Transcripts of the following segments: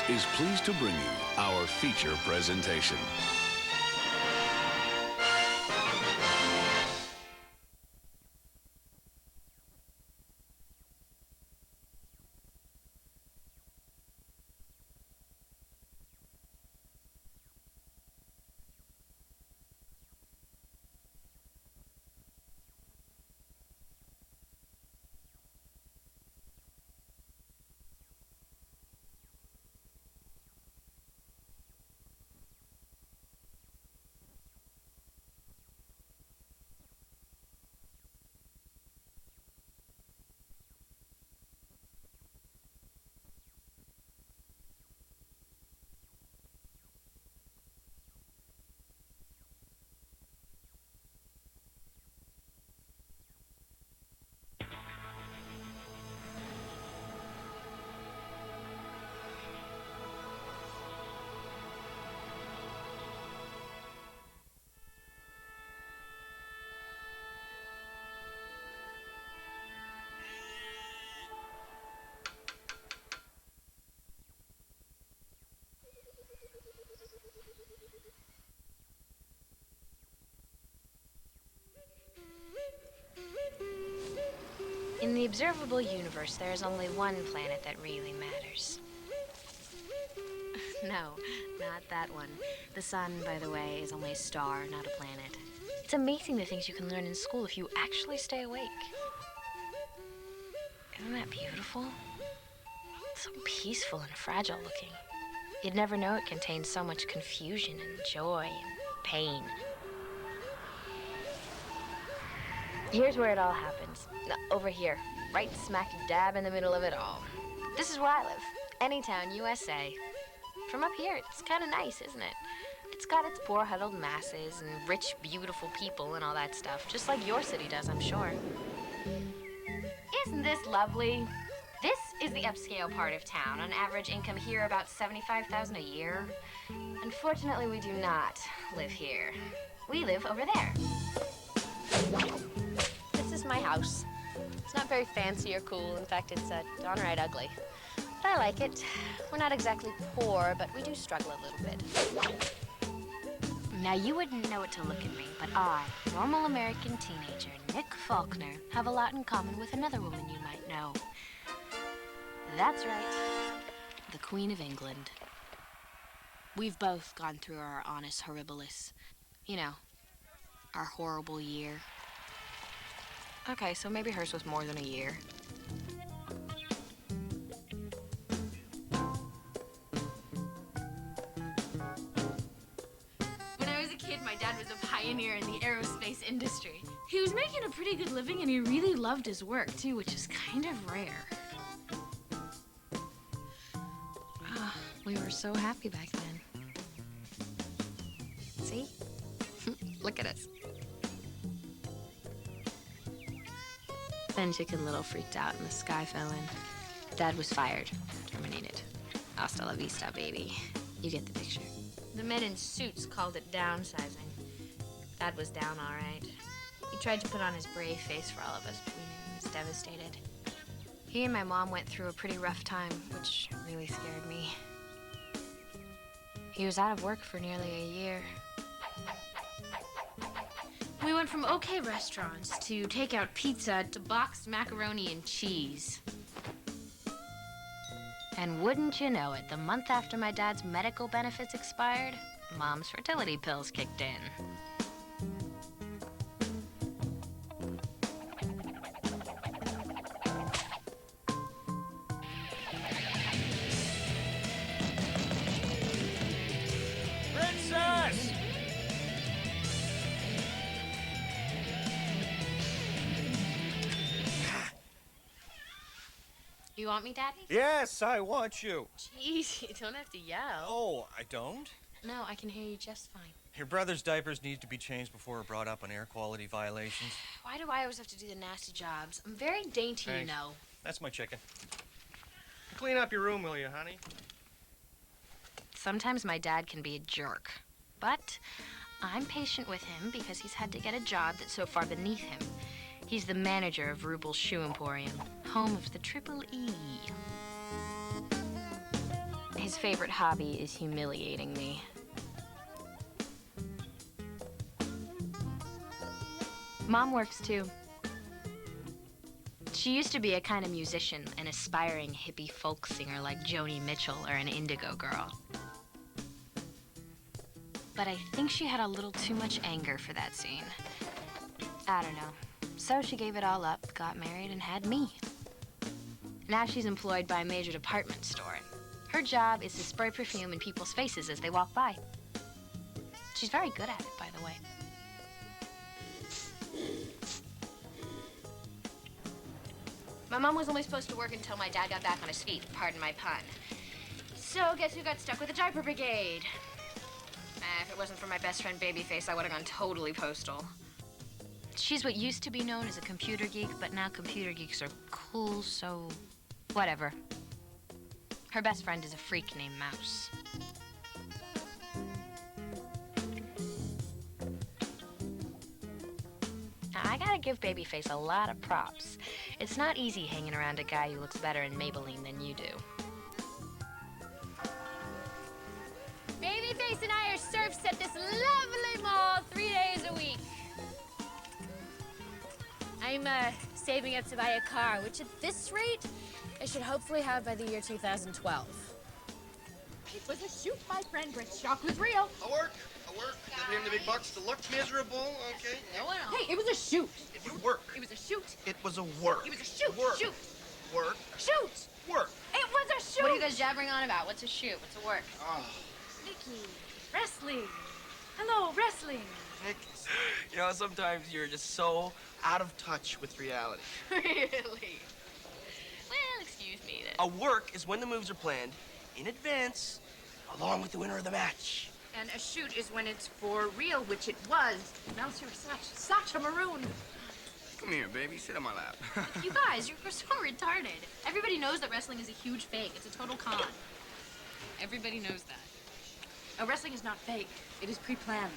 is pleased to bring you our feature presentation. In the observable universe, there is only one planet that really matters. No, not that one. The sun, by the way, is only a star, not a planet. It's amazing the things you can learn in school if you actually stay awake. Isn't that beautiful? So peaceful and fragile looking. You'd never know it contains so much confusion and joy and pain. Here's where it all happens. Over here, right smack dab in the middle of it all. This is where I live. Anytown, USA. From up here, it's kind of nice, isn't it? It's got its poor huddled masses and rich, beautiful people and all that stuff, just like your city does, I'm sure. Isn't this lovely? This is the upscale part of town. On average income here about $75,000 a year. Unfortunately, we do not live here. We live over there. This is my house. It's not very fancy or cool. In fact, it's downright ugly. But I like it. We're not exactly poor, but we do struggle a little bit. Now, you wouldn't know it to look at me, but I, normal American teenager Nick Faulkner, have a lot in common with another woman you might know. That's right, the Queen of England. We've both gone through our honest horribilis. You know, our horrible year. Okay, so maybe hers was more than a year. When I was a kid, my dad was a pioneer in the aerospace industry. He was making a pretty good living, and he really loved his work, too, which is kind of rare. Oh, we were so happy back then. See? Look at us. Then Chicken Little freaked out and the sky fell in. Dad was fired, terminated. Hasta la vista, baby. You get the picture. The men in suits called it downsizing. Dad was down all right. He tried to put on his brave face for all of us, but we knew he was devastated. He and my mom went through a pretty rough time, which really scared me. He was out of work for nearly a year. We went from okay restaurants to takeout pizza to boxed macaroni and cheese. And wouldn't you know it, the month after my dad's medical benefits expired, Mom's fertility pills kicked in. Princess! You want me, Daddy? Yes, I want you. Jeez, you don't have to yell. Oh, I don't? No, I can hear you just fine. Your brother's diapers need to be changed before we're brought up on air quality violations. Why do I always have to do the nasty jobs? I'm very dainty, Thanks. you know. That's my chicken. Clean up your room, will you, honey? Sometimes my dad can be a jerk, but I'm patient with him because he's had to get a job that's so far beneath him. He's the manager of Rubel's Shoe Emporium, home of the Triple E. His favorite hobby is humiliating me. Mom works too. She used to be a kind of musician, an aspiring hippie folk singer like Joni Mitchell or an Indigo Girl. But I think she had a little too much anger for that scene. I don't know. So she gave it all up, got married, and had me. Now she's employed by a major department store. Her job is to spray perfume in people's faces as they walk by. She's very good at it, by the way. My mom was only supposed to work until my dad got back on his feet, pardon my pun. So guess who got stuck with the diaper brigade? If it wasn't for my best friend Babyface, I would have gone totally postal. She's what used to be known as a computer geek, but now computer geeks are cool, so whatever. Her best friend is a freak named Mouse. Now, I gotta give Babyface a lot of props. It's not easy hanging around a guy who looks better in Maybelline than you do. Babyface and I are serfs at this lovely mall 3 days a week. I'm saving up to buy a car, which at this rate, I should hopefully have by the year 2012. It was a shoot, my friend, but shock was real. I work. Never him the big bucks to look miserable, okay? Hey, it was a shoot. It was work. It was a shoot. It was a work. It was a shoot. Work. Shoot. Work. Shoot. Work. It was a shoot. What are you guys jabbering on about? What's a shoot? What's a work? Oh, Nikki, wrestling. Hello, wrestling. Nick. You know, sometimes you're just so out of touch with reality. Really? Well, excuse me then. A work is when the moves are planned in advance, along with the winner of the match. And a shoot is when it's for real, which it was. Mouse, you're such a maroon. Come here, baby. Sit on my lap. You guys, you're so retarded. Everybody knows that wrestling is a huge fake. It's a total con. Everybody knows that. Wrestling is not fake. It is pre-planned.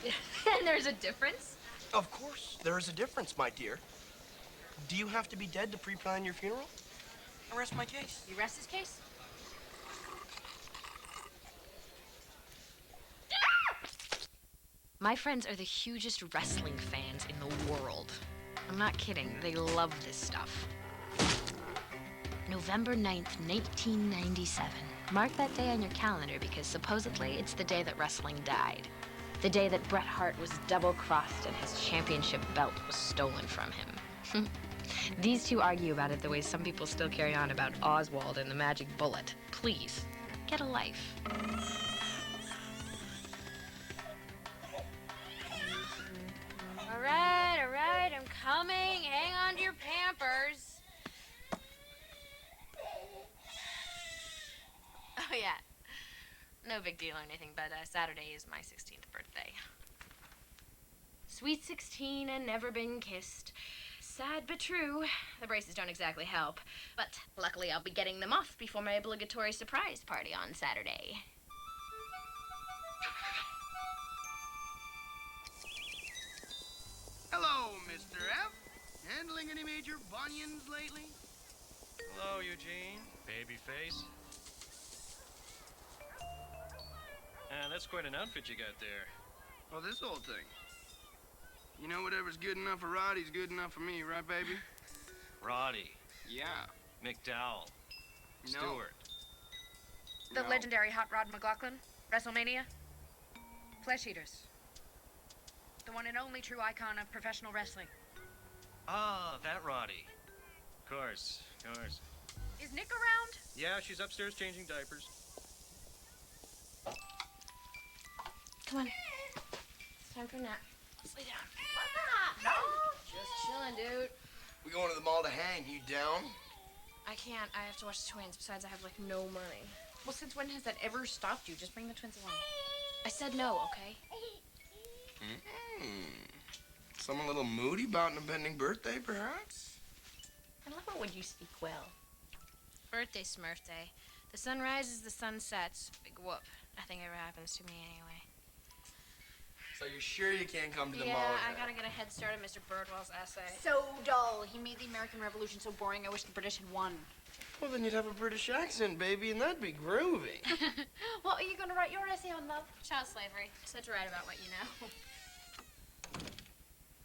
And there's a difference? Of course, there is a difference, my dear. Do you have to be dead to pre-plan your funeral? I rest my case. You rest his case? My friends are the hugest wrestling fans in the world. I'm not kidding. They love this stuff. November 9th, 1997. Mark that day on your calendar because supposedly it's the day that wrestling died. The day that Bret Hart was double-crossed and his championship belt was stolen from him. These two argue about it the way some people still carry on about Oswald and the Magic Bullet. Please, get a life. All right, I'm coming. Hang on to your Pampers. Oh, yeah. No big deal or anything, but Saturday is my 16th birthday. Sweet 16 and never been kissed. Sad but true. The braces don't exactly help. But luckily I'll be getting them off before my obligatory surprise party on Saturday. Hello, Mr. F. Handling any major bunions lately? Hello, Eugene. Babyface. That's quite an outfit you got there. Oh, this old thing. You know, whatever's good enough for Roddy's good enough for me, right, baby? Roddy. Yeah. McDowell. No. Stewart. The No. legendary Hot Rod McLaughlin? WrestleMania? Flesh Eaters. The one and only true icon of professional wrestling. Ah, that Roddy. Of course. Is Nick around? Yeah, she's upstairs changing diapers. Come on. It's time for a nap. Let's lay down. No. Just chilling, dude. We going to the mall to hang. You down? I can't. I have to watch the twins. Besides, I have, like, no money. Well, since when has that ever stopped you? Just bring the twins along. I said no, okay? Someone a little moody about an impending birthday, perhaps? I love it when you speak well. Birthday, Smurf Day. The sun rises, the sun sets. Big whoop. Nothing ever happens to me anyway. So you're sure you can't come to the Yeah, mall? I gotta get a head start on Mr. Birdwell's essay. So dull. He made the American Revolution so boring, I wish the British had won. Well, then you'd have a British accent, baby, and that'd be groovy. Well, are you going to write your essay on love? Child slavery. Said to write about what you know.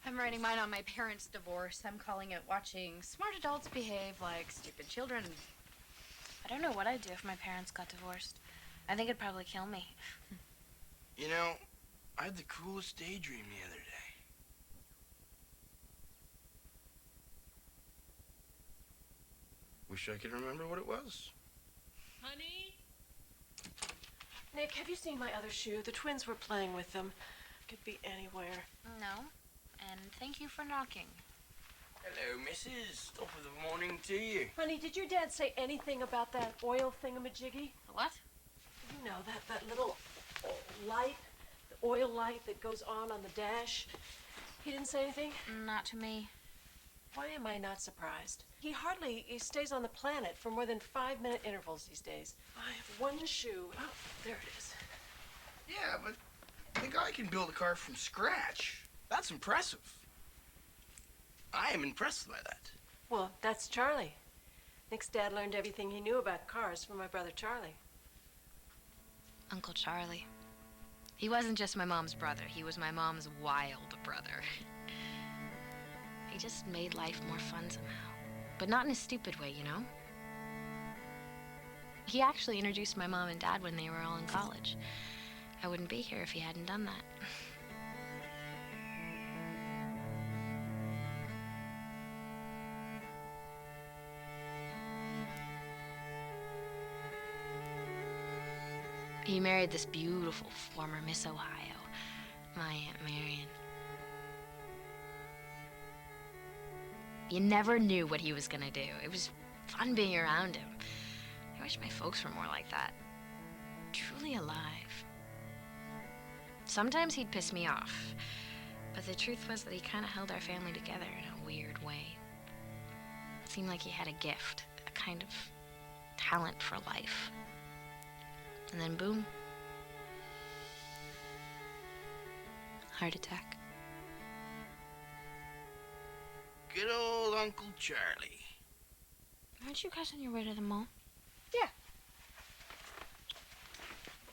I'm writing mine on my parents' divorce. I'm calling it Watching Smart Adults Behave Like Stupid Children. I don't know what I'd do if my parents got divorced. I think it'd probably kill me. You know, I had the coolest daydream the other day. Wish I could remember what it was. Honey? Nick, have you seen my other shoe? The twins were playing with them. Could be anywhere. No. And thank you for knocking. Hello, missus. Top of the morning to you. Honey, did your dad say anything about that oil thingamajiggy? What? You know, that little light, the oil light that goes on the dash. He didn't say anything? Not to me. Why am I not surprised? He stays on the planet for more than 5-minute intervals these days. I have one shoe. Oh, there it is. Yeah, but the guy can build a car from scratch. That's impressive. I am impressed by that. Well, that's Charlie. Nick's dad learned everything he knew about cars from my brother Charlie. Uncle Charlie. He wasn't just my mom's brother. He was my mom's wild brother. He just made life more fun somehow. But not in a stupid way, you know? He actually introduced my mom and dad when they were all in college. I wouldn't be here if he hadn't done that. He married this beautiful former Miss Ohio, my Aunt Marion. You never knew what he was gonna do. It was fun being around him. I wish my folks were more like that. Truly alive. Sometimes he'd piss me off, but the truth was that he kind of held our family together in a weird way. It seemed like he had a gift, a kind of talent for life. And then boom. Heart attack. Good old Uncle Charlie. Aren't you guys on your way to the mall?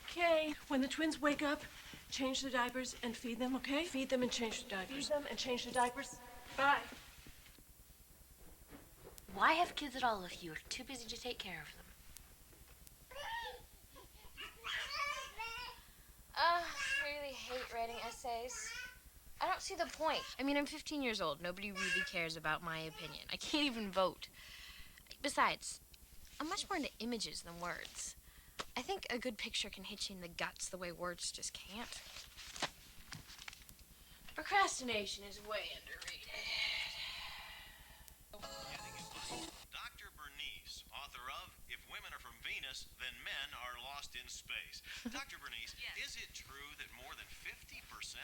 Okay, when the twins wake up, change the diapers and feed them, okay? Feed them and change the diapers. Feed them and change the diapers. Bye. Why have kids at all if you're too busy to take care of them? I really hate writing essays. I don't see the point. I mean, I'm 15 years old. Nobody really cares about my opinion. I can't even vote. Besides, I'm much more into images than words. I think a good picture can hit you in the guts the way words just can't. Procrastination is way underrated. Dr. Bernice, author of If Women Are From Venus, Then Men Are Lost in Space. Dr. Bernice, is it true that more than 50%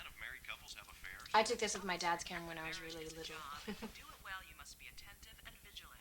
of married couples have affairs? I took this with my dad's camera when I was really little. To do it well, you must be attentive and vigilant.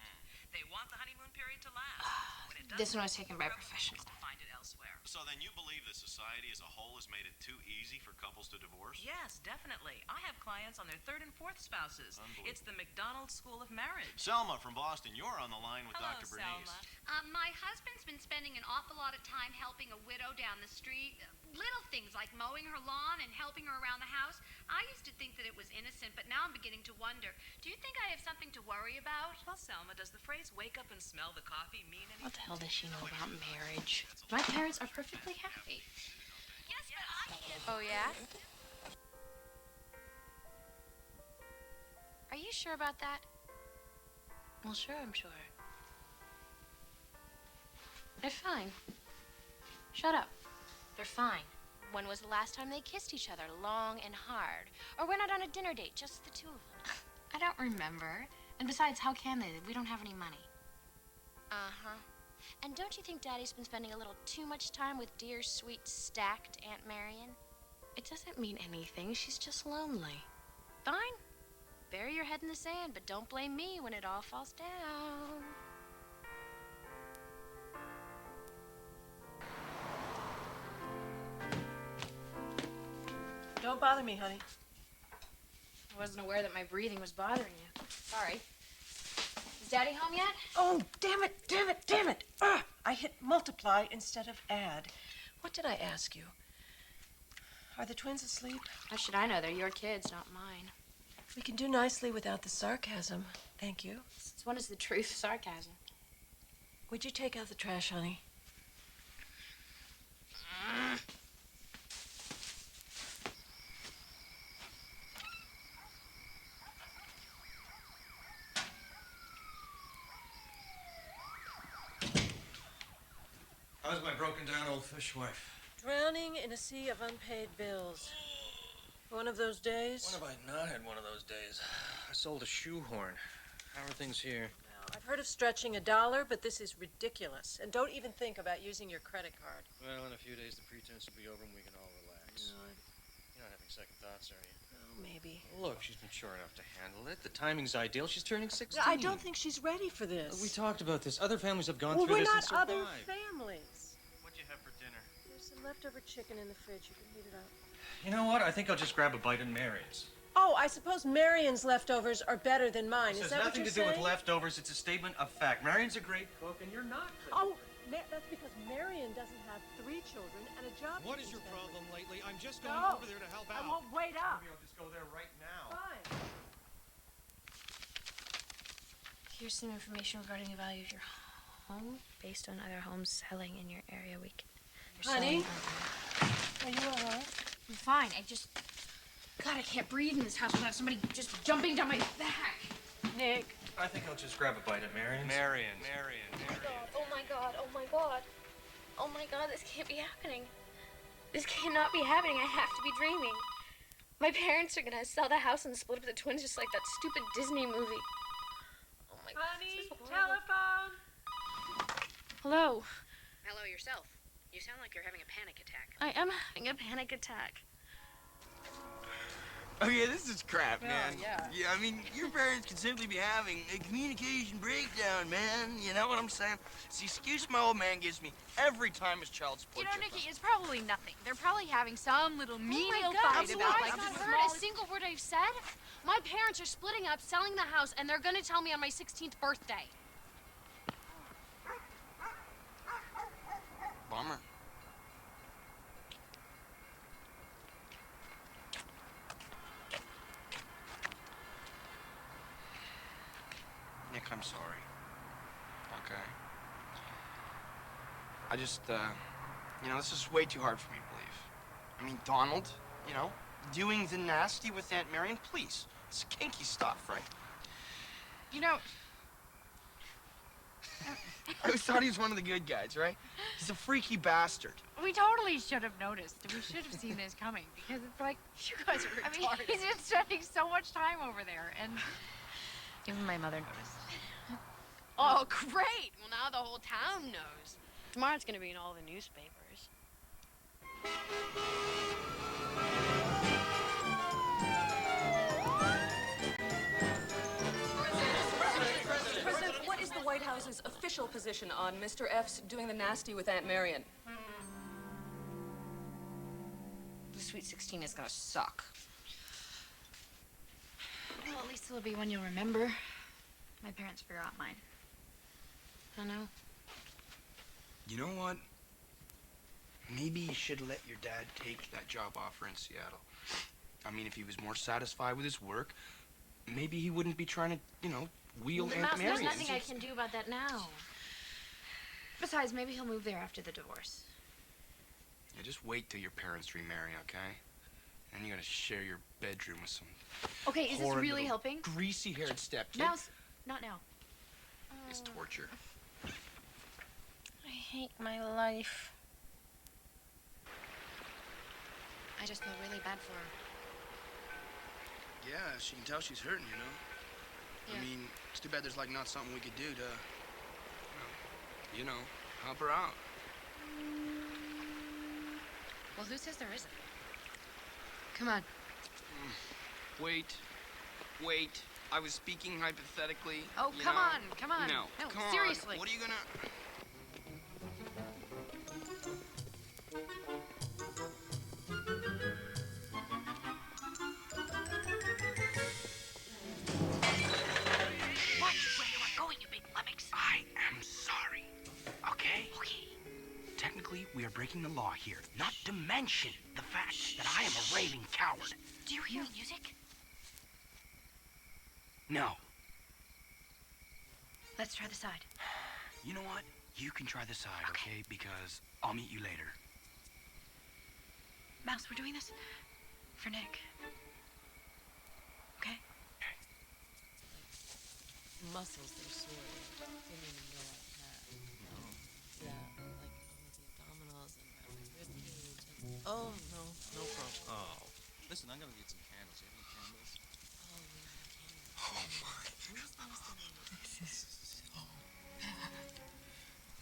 They want the honeymoon period to last. When it This doesn't, one was taken by a professional. to find it elsewhere. So then you believe that society as a whole has made it too easy for couples to divorce? Yes, definitely. I have clients on their third and fourth spouses. It's the McDonald's School of Marriage. Selma from Boston, you're on the line with Hello, Dr. Bernice. Selma. My husband's been spending an awful lot of time helping a widow down the street. Little things like mowing her lawn and helping her around the house. I used to think that it was innocent, but now I'm beginning to wonder. Do you think I have something to worry about? Well, Selma, does the phrase wake up and smell the coffee mean anything? What the hell does she know about marriage? My parents are perfectly happy. Yes, but I can't. Oh, yeah? Are you sure about that? Well, sure, I'm sure. They're fine. Shut up. They're fine. When was the last time they kissed each other long and hard? Or went out on a dinner date, just the two of them? I don't remember. And besides, how can they? We don't have any money. Uh-huh. And don't you think Daddy's been spending a little too much time with dear, sweet, stacked Aunt Marion? It doesn't mean anything. She's just lonely. Fine. Bury your head in the sand, but don't blame me when it all falls down. Don't bother me, honey. I wasn't aware that my breathing was bothering you. Sorry. Is Daddy home yet? Oh, damn it. I hit multiply instead of add. What did I ask you? Are the twins asleep? How should I know? They're your kids, not mine. We can do nicely without the sarcasm. Thank you. Since when is the truth sarcasm? Would you take out the trash, honey? How's my broken down old fish wife? Drowning in a sea of unpaid bills. One of those days? When have I not had one of those days? I sold a shoehorn. How are things here? Now, I've heard of stretching $1, but this is ridiculous. And don't even think about using your credit card. Well, in a few days the pretense will be over and we can all relax. No, You're not having second thoughts, are you? oh, maybe. Look, she's mature enough to handle it. The timing's ideal. She's turning 16. I don't think she's ready for this. We talked about this. Other families have gone Well, through we're this not and other survived. families. What'd you have for dinner? There's some leftover chicken in the fridge. You can heat it up. You know what? I think I'll just grab a bite in Marion's. Oh, I suppose Marion's leftovers are better than mine. This Is has that what nothing you're to do with saying? leftovers. It's a statement of fact. Marion's a great cook, and you're not. Oh, that's because Marion doesn't have 3 children and a job. What to is your contend with. problem lately? I'm just going No, over there to help I out. won't wait up. Maybe I'll just go there right now. Fine. Here's some information regarding the value of your home based on other homes selling in your area. Honey? Are you all right? I'm fine. God, I can't breathe in this house without somebody just jumping down my back. Nick. I think I'll just grab a bite at Marion's. Marion. Oh my god, oh my god. Oh my god, this can't be happening. This cannot be happening. I have to be dreaming. My parents are gonna sell the house and split up the twins just like that stupid Disney movie. Oh my god. Honey, this is horrible. telephone. Hello. Hello yourself. You sound like you're having a panic attack. I am having a panic attack. Okay, this is crap, man. yeah. Yeah, I mean, your parents could simply be having a communication breakdown, man. You know what I'm saying? It's the excuse my old man gives me every time his child support. You know, Nikki, it's probably nothing. They're probably having some little menial God, fight about like I've not the heard a smallest- single word I've said. My parents are splitting up, selling the house, and they're gonna tell me on my 16th birthday. Bummer. Nick, I'm sorry. Okay. I just, this is way too hard for me to believe. I mean, Donald, doing the nasty with Aunt Marion, please. It's kinky stuff, right? You know, I always thought he was one of the good guys, right? He's a freaky bastard. we totally should have noticed. We should have seen this coming because it's like, You guys are retarded. I mean, he's been spending so much time over there, and Even my mother noticed. oh, great! Well, now the whole town knows. Tomorrow it's gonna be in all the newspapers. President, what is the White House's official position on Mr. F's doing the nasty with Aunt Marion? The Sweet 16 is gonna suck. well, at least it'll be one you'll remember. My parents forgot mine. I know. You know what? Maybe you should let your dad take that job offer in Seattle. I mean, if he was more satisfied with his work, maybe he wouldn't be trying to, wheel Aunt Mouse, there's Marion. nothing I can do about that now. Besides, maybe he'll move there after the divorce. Yeah, just wait till your parents remarry, okay? And you're gonna share your bedroom with some Okay, is this horrid really little helping? greasy-haired stepkid. Mouse, not now. It's torture. I hate my life. I just feel really bad for her. Yeah, she can tell she's hurting, Yeah. I mean, it's too bad there's like not something we could do to, help her out. Well, who says there isn't? Come on. Wait. I was speaking hypothetically. Oh, you come know? on, come on. No, No, come on. seriously. What are you gonna... Watch where you are going, you we are breaking the law here, not to mention the fact that I am a raving coward. Do you hear music? No. Let's try the side. You know what? You can try the side, okay? Because I'll meet you later. Mouse, we're doing this for Nick. Okay? Muscles, they're sore. They didn't even go like that. No. Yeah, like the abdominals and my rib cage. And... Oh, no. No problem. Oh. Listen, I'm gonna get some candles. You have any candles? Oh, yeah, Oh, my. This is so bad.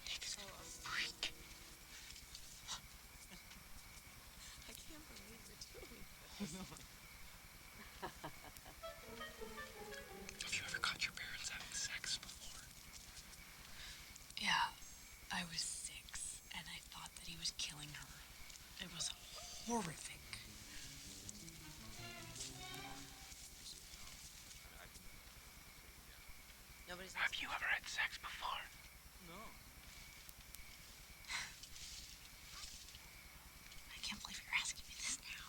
Nick's a freak. I can't believe you're doing this. Have you ever caught your parents having sex before? Yeah, I was 6, and I thought that he was killing her. It was horrific. Have you ever had sex before? No. I can't believe you're asking me this now.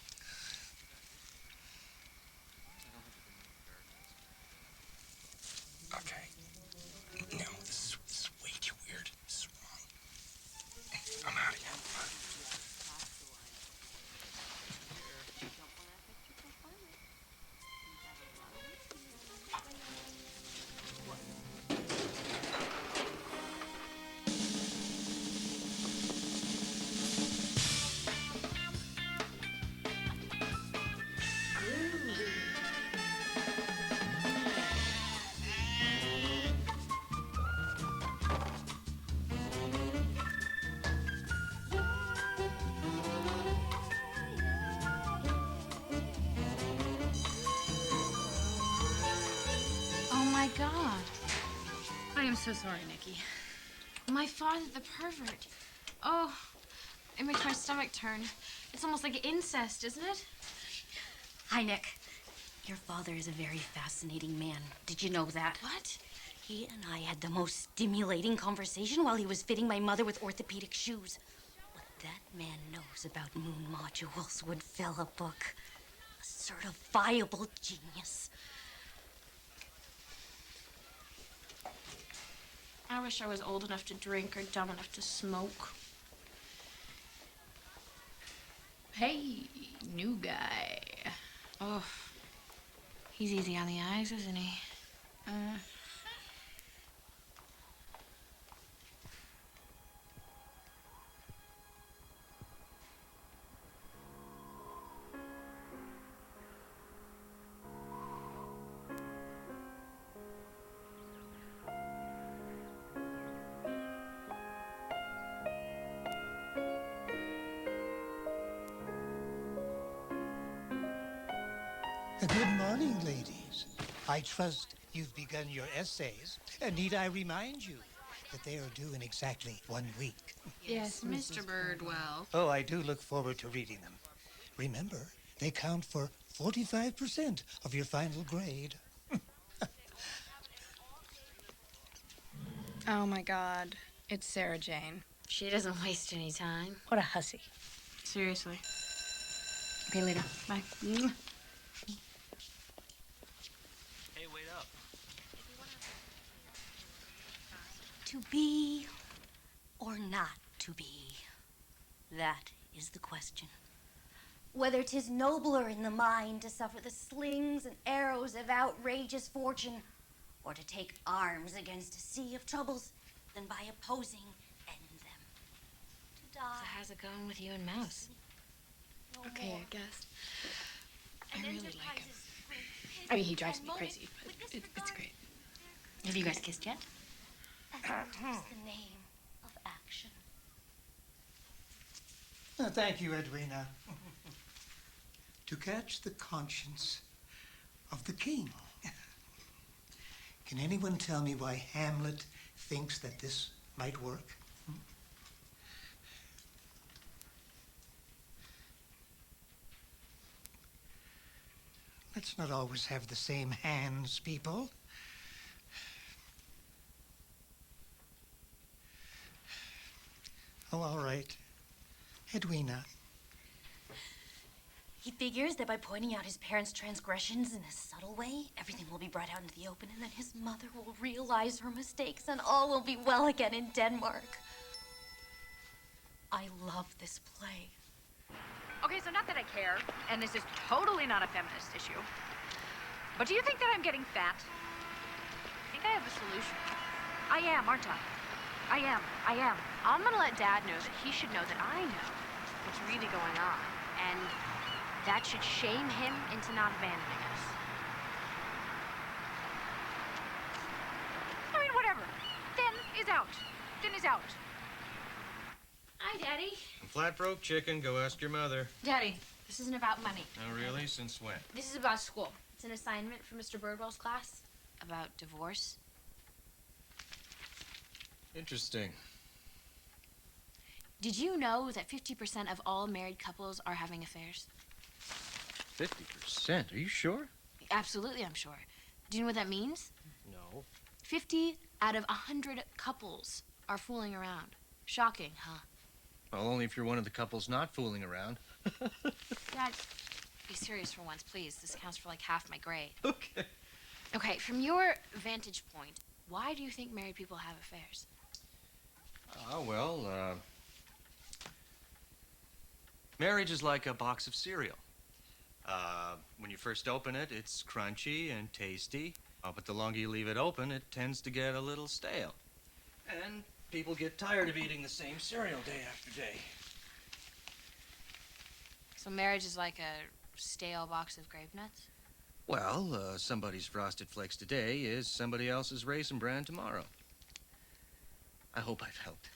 Okay. No, this is way too weird. This is wrong. I'm out of here. Oh my God. I am so sorry, Nikki. My father, the pervert. Oh, it makes my stomach turn. It's almost like incest, isn't it? Hi, Nick. Your father is a very fascinating man. Did you know that? What? He and I had the most stimulating conversation while he was fitting my mother with orthopedic shoes. What that man knows about moon modules would fill a book. A certifiable genius. I wish I was old enough to drink or dumb enough to smoke. Hey, new guy. Oh, he's easy on the eyes, isn't he? Good morning, ladies. I trust you've begun your essays. Need I remind you that they are due in exactly 1 week? Yes, Mr. Birdwell. Oh, I do look forward to reading them. Remember, they count for 45% of your final grade. Oh my God, it's Sarah Jane. She doesn't waste any time. What a hussy. Seriously. Okay, later. Bye. Hey, wait up. To be or not to be? That is the question. Whether 'tis nobler in the mind to suffer the slings and arrows of outrageous fortune, or to take arms against a sea of troubles, than by opposing end them. To die. So how's it going with you and Mouse? No Okay, more. I guess. I An really like enterprise him. is great. I mean, he drives And me moment crazy, but with it's disregard great. Have you guys kissed yet? That's the name of action. Thank you, Edwina. To catch the conscience of the king. Can anyone tell me why Hamlet thinks that this might work? Let's not always have the same hands, people. Oh, all right. Edwina. He figures that by pointing out his parents' transgressions in a subtle way, everything will be brought out into the open, and then his mother will realize her mistakes, and all will be well again in Denmark. I love this play. Okay, so not that I care, and this is totally not a feminist issue, but do you think that I'm getting fat? I think I have a solution. I am, aren't I? I am. I'm gonna let Dad know that he should know that I know what's really going on, and that should shame him into not abandoning us. I mean, whatever. Thin is out. Thin is out. Hi, Daddy. I'm flat broke, chicken. Go ask your mother. Daddy, this isn't about money. Oh, really? Since when? This is about school. It's an assignment for Mr. Birdwell's class about divorce. Interesting. Did you know that 50% of all married couples are having affairs? 50%? Are you sure? Absolutely, I'm sure. Do you know what that means? No. 50 out of 100 couples are fooling around. Shocking, huh? Well, only if you're one of the couples not fooling around. Dad, be serious for once, please. This counts for like half my grade. Okay. Okay, from your vantage point, why do you think married people have affairs? Marriage is like a box of cereal. When you first open it, it's crunchy and tasty. But the longer you leave it open, it tends to get a little stale. And people get tired of eating the same cereal day after day. So marriage is like a stale box of grape nuts? Well, somebody's Frosted Flakes today is somebody else's Raisin Bran tomorrow. I hope I've helped.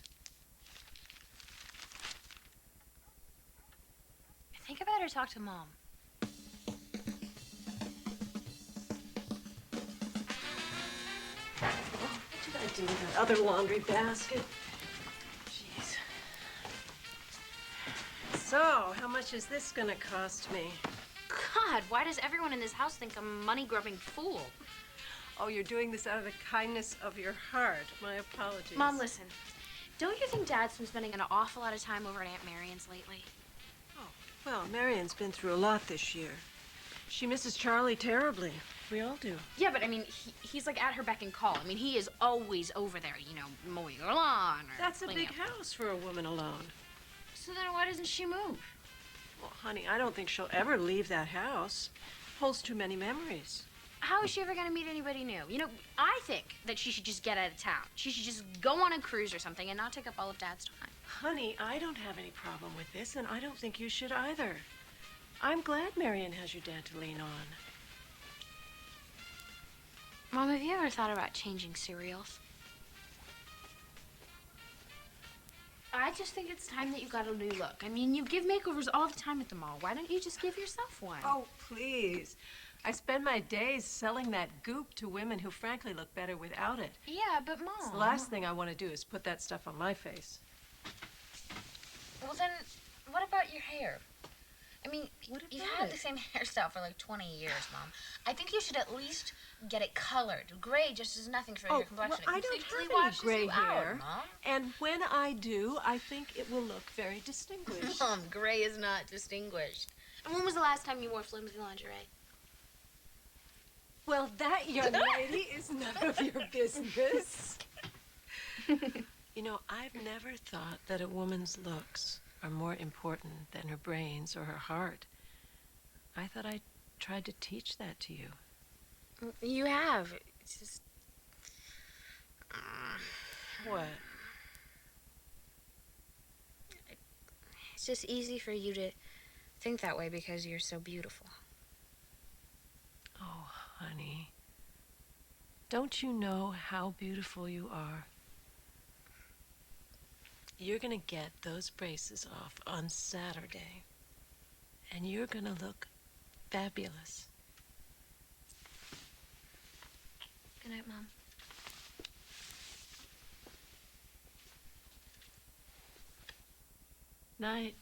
I think I better talk to Mom. What did I do with that other laundry basket? Jeez. So, how much is this gonna cost me? God, why does everyone in this house think I'm a money-grubbing fool? Oh, you're doing this out of the kindness of your heart. My apologies. Mom, listen. Don't you think Dad's been spending an awful lot of time over at Aunt Marion's lately? Oh, well, Marion's been through a lot this year. She misses Charlie terribly. We all do. Yeah, but I mean, he's like at her beck and call. I mean, he is always over there, you know, mowing her lawn or That's a cleaning big up. house for a woman alone. So then why doesn't she move? Well, honey, I don't think she'll ever leave that house. Holds too many memories. How is she ever going to meet anybody new? You know, I think that she should just get out of town. She should just go on a cruise or something and not take up all of Dad's time. Honey, I don't have any problem with this, and I don't think you should either. I'm glad Marion has your dad to lean on. Mom, have you ever thought about changing cereals? I just think it's time that you got a new look. I mean, you give makeovers all the time at the mall. Why don't you just give yourself one? Oh, please. I spend my days selling that goop to women who frankly look better without it. Yeah, but Mom... So the last thing I want to do is put that stuff on my face. Well, then, what about your hair? I mean, you've had it? the same hairstyle for like 20 years, Mom. I think you should at least get it colored. Gray just is nothing for your complexion. Well, I It don't completely have any washes gray you out, hair. Mom. And when I do, I think it will look very distinguished. Mom, gray is not distinguished. And when was the last time you wore flimsy lingerie? Well, that, young lady, is none of your business. You know, I've never thought that a woman's looks are more important than her brains or her heart. I thought I tried to teach that to you. You have. It's just... What? It's just easy for you to think that way because you're so beautiful. Oh, honey. Don't you know how beautiful you are? You're gonna get those braces off on Saturday, and you're gonna look fabulous. Good night, Mom. Night.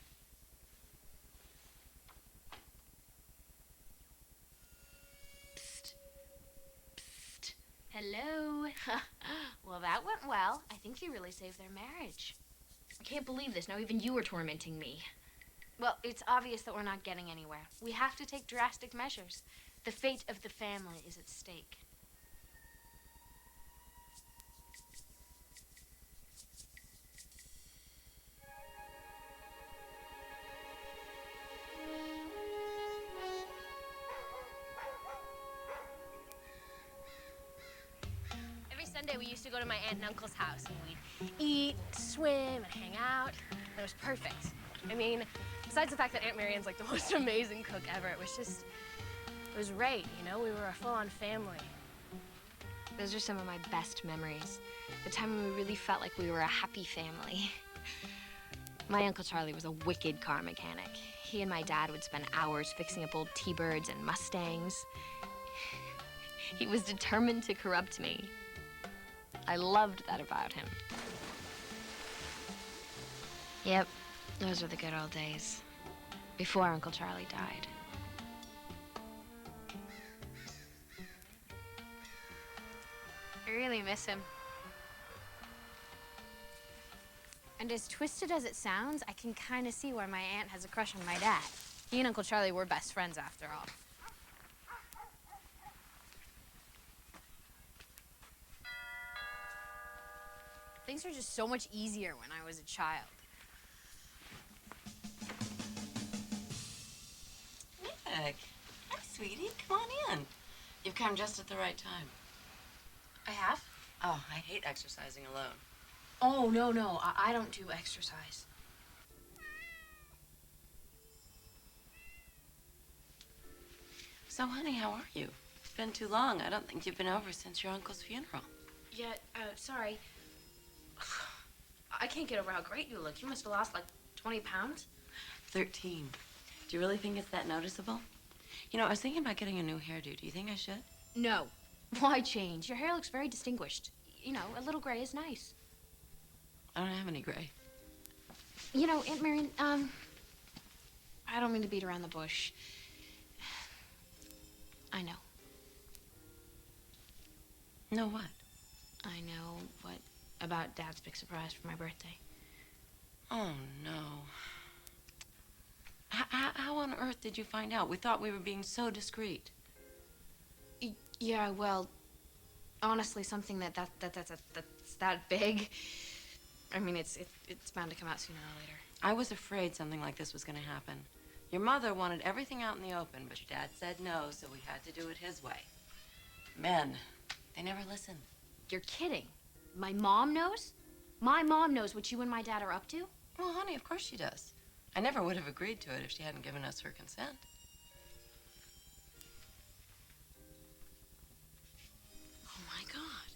Hello. Well, that went well. I think you really saved their marriage. I can't believe this. Now even you are tormenting me. Well, it's obvious that we're not getting anywhere. We have to take drastic measures. The fate of the family is at stake. Every Sunday we used to go to my aunt and uncle's house and we'd eat, swim, and hang out. It was perfect. I mean, besides the fact that Aunt Marian's like the most amazing cook ever, it was right, you know? We were a full-on family. Those are some of my best memories. The time when we really felt like we were a happy family. My Uncle Charlie was a wicked car mechanic. He and my dad would spend hours fixing up old T-Birds and Mustangs. He was determined to corrupt me. I loved that about him. Yep, those were the good old days. Before Uncle Charlie died. I really miss him. And as twisted as it sounds, I can kind of see why my aunt has a crush on my dad. He and Uncle Charlie were best friends after all. Things were just so much easier when I was a child. Nick. Hi, sweetie. Come on in. You've come just at the right time. I have? Oh, I hate exercising alone. Oh, no. I don't do exercise. So, honey, how are you? It's been too long. I don't think you've been over since your uncle's funeral. Yeah, sorry. I can't get over how great you look. You must have lost like 20 pounds. 13. Do you really think it's that noticeable? You know, I was thinking about getting a new hairdo. Do you think I should? No. Why change? Your hair looks very distinguished. You know, a little gray is nice. I don't have any gray. You know, Aunt Marian, I don't mean to beat around the bush. I know. Know what? I know what about Dad's big surprise for my birthday. Oh, no. How on earth did you find out? We thought we were being so discreet. Yeah, well, honestly, something that's that big. I mean, it's bound to come out sooner or later. I was afraid something like this was going to happen. Your mother wanted everything out in the open, but your dad said no, so we had to do it his way. Men, they never listen. You're kidding. My mom knows? My mom knows what you and my dad are up to? Well, honey, of course she does. I never would have agreed to it if she hadn't given us her consent. Oh, my God.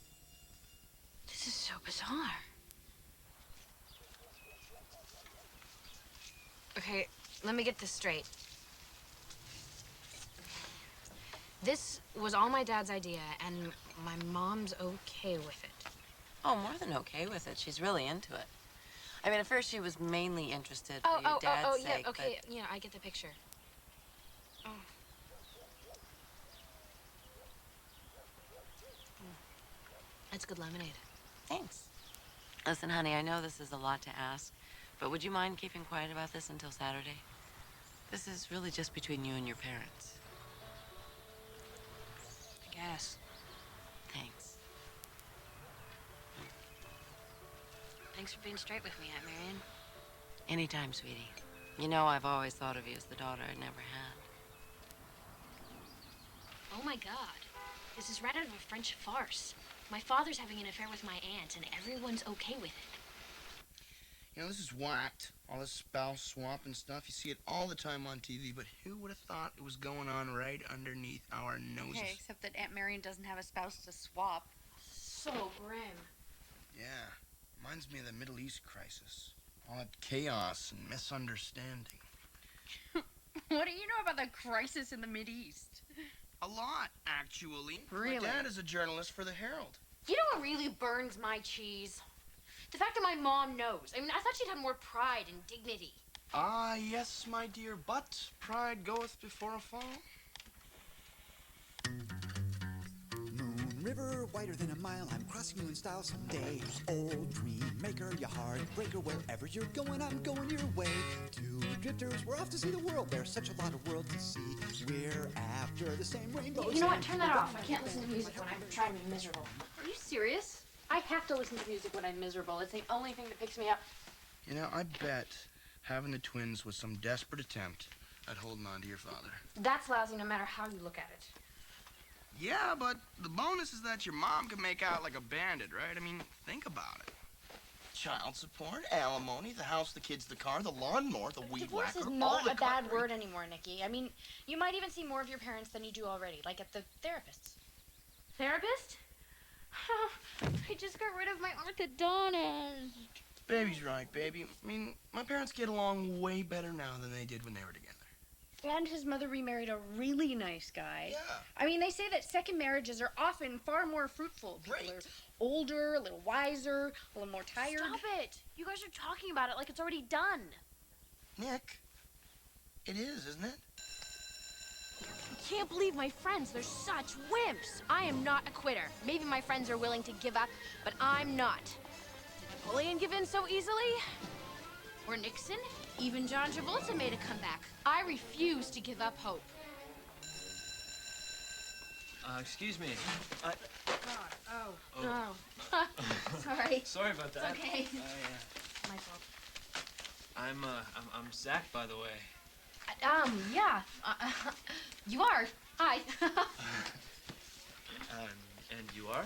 This is so bizarre. Okay, let me get this straight. This was all my dad's idea, and my mom's okay with it. Oh, more than okay with it. She's really into it. I mean, at first she was mainly interested for your dad's sake, yeah, okay, but... yeah, I get the picture. Oh. That's good lemonade. Thanks. Listen, honey, I know this is a lot to ask, but would you mind keeping quiet about this until Saturday? This is really just between you and your parents. I guess. Thanks. Thanks for being straight with me, Aunt Marian. Anytime, sweetie. You know I've always thought of you as the daughter I never had. Oh, my God. This is right out of a French farce. My father's having an affair with my aunt, and everyone's okay with it. You know, this is whacked. All this spouse swap and stuff. You see it all the time on TV, but who would have thought it was going on right underneath our noses? Okay, except that Aunt Marian doesn't have a spouse to swap. So grim. Yeah, reminds me of the Middle East crisis. All that chaos and misunderstanding. What do you know about the crisis in the Mideast? A lot, actually. Really? My dad is a journalist for the Herald. You know what really burns my cheese? The fact that my mom knows. I mean, I thought she'd have more pride and dignity. Ah, yes, my dear, but pride goeth before a fall. Moon River, wider than a mile, I'm crossing you in style someday. Old dream maker, your heart icebreaker wherever you're going. I'm going your way. Two drifters, we're off to see the world. There's such a lot of world to see. We're after the same rainbow. You know what? Turn that off. I can't listen to music when I'm trying to be miserable. Are you serious? I have to listen to music when I'm miserable. It's the only thing that picks me up. You know, I bet having the twins was some desperate attempt at holding on to your father. That's lousy no matter how you look at it. Yeah, but the bonus is that your mom can make out like a bandit, right? I mean, think about it. Child support, alimony, the house, the kids, the car, the lawnmower, the weed Divorce whacker, is all not the a bad cutlery. word anymore, Nikki. I mean, you might even see more of your parents than you do already, like at the therapist's. Therapist? I just got rid of my orthodontist. Baby's right, baby. I mean, my parents get along way better now than they did when they were together. And his mother remarried a really nice guy. Yeah. I mean, they say that second marriages are often far more fruitful. People are older, a little wiser, a little more tired. Stop it! You guys are talking about it like it's already done. Nick, it is, isn't it? I can't believe my friends. They're such wimps. I am not a quitter. Maybe my friends are willing to give up, but I'm not. Did Napoleon give in so easily? Or Nixon? Even John Travolta made a comeback. I refuse to give up hope. Excuse me. God, oh. Sorry. Sorry about that. It's okay. My fault. I'm Zach, by the way. Yeah. You are. Hi. And you are?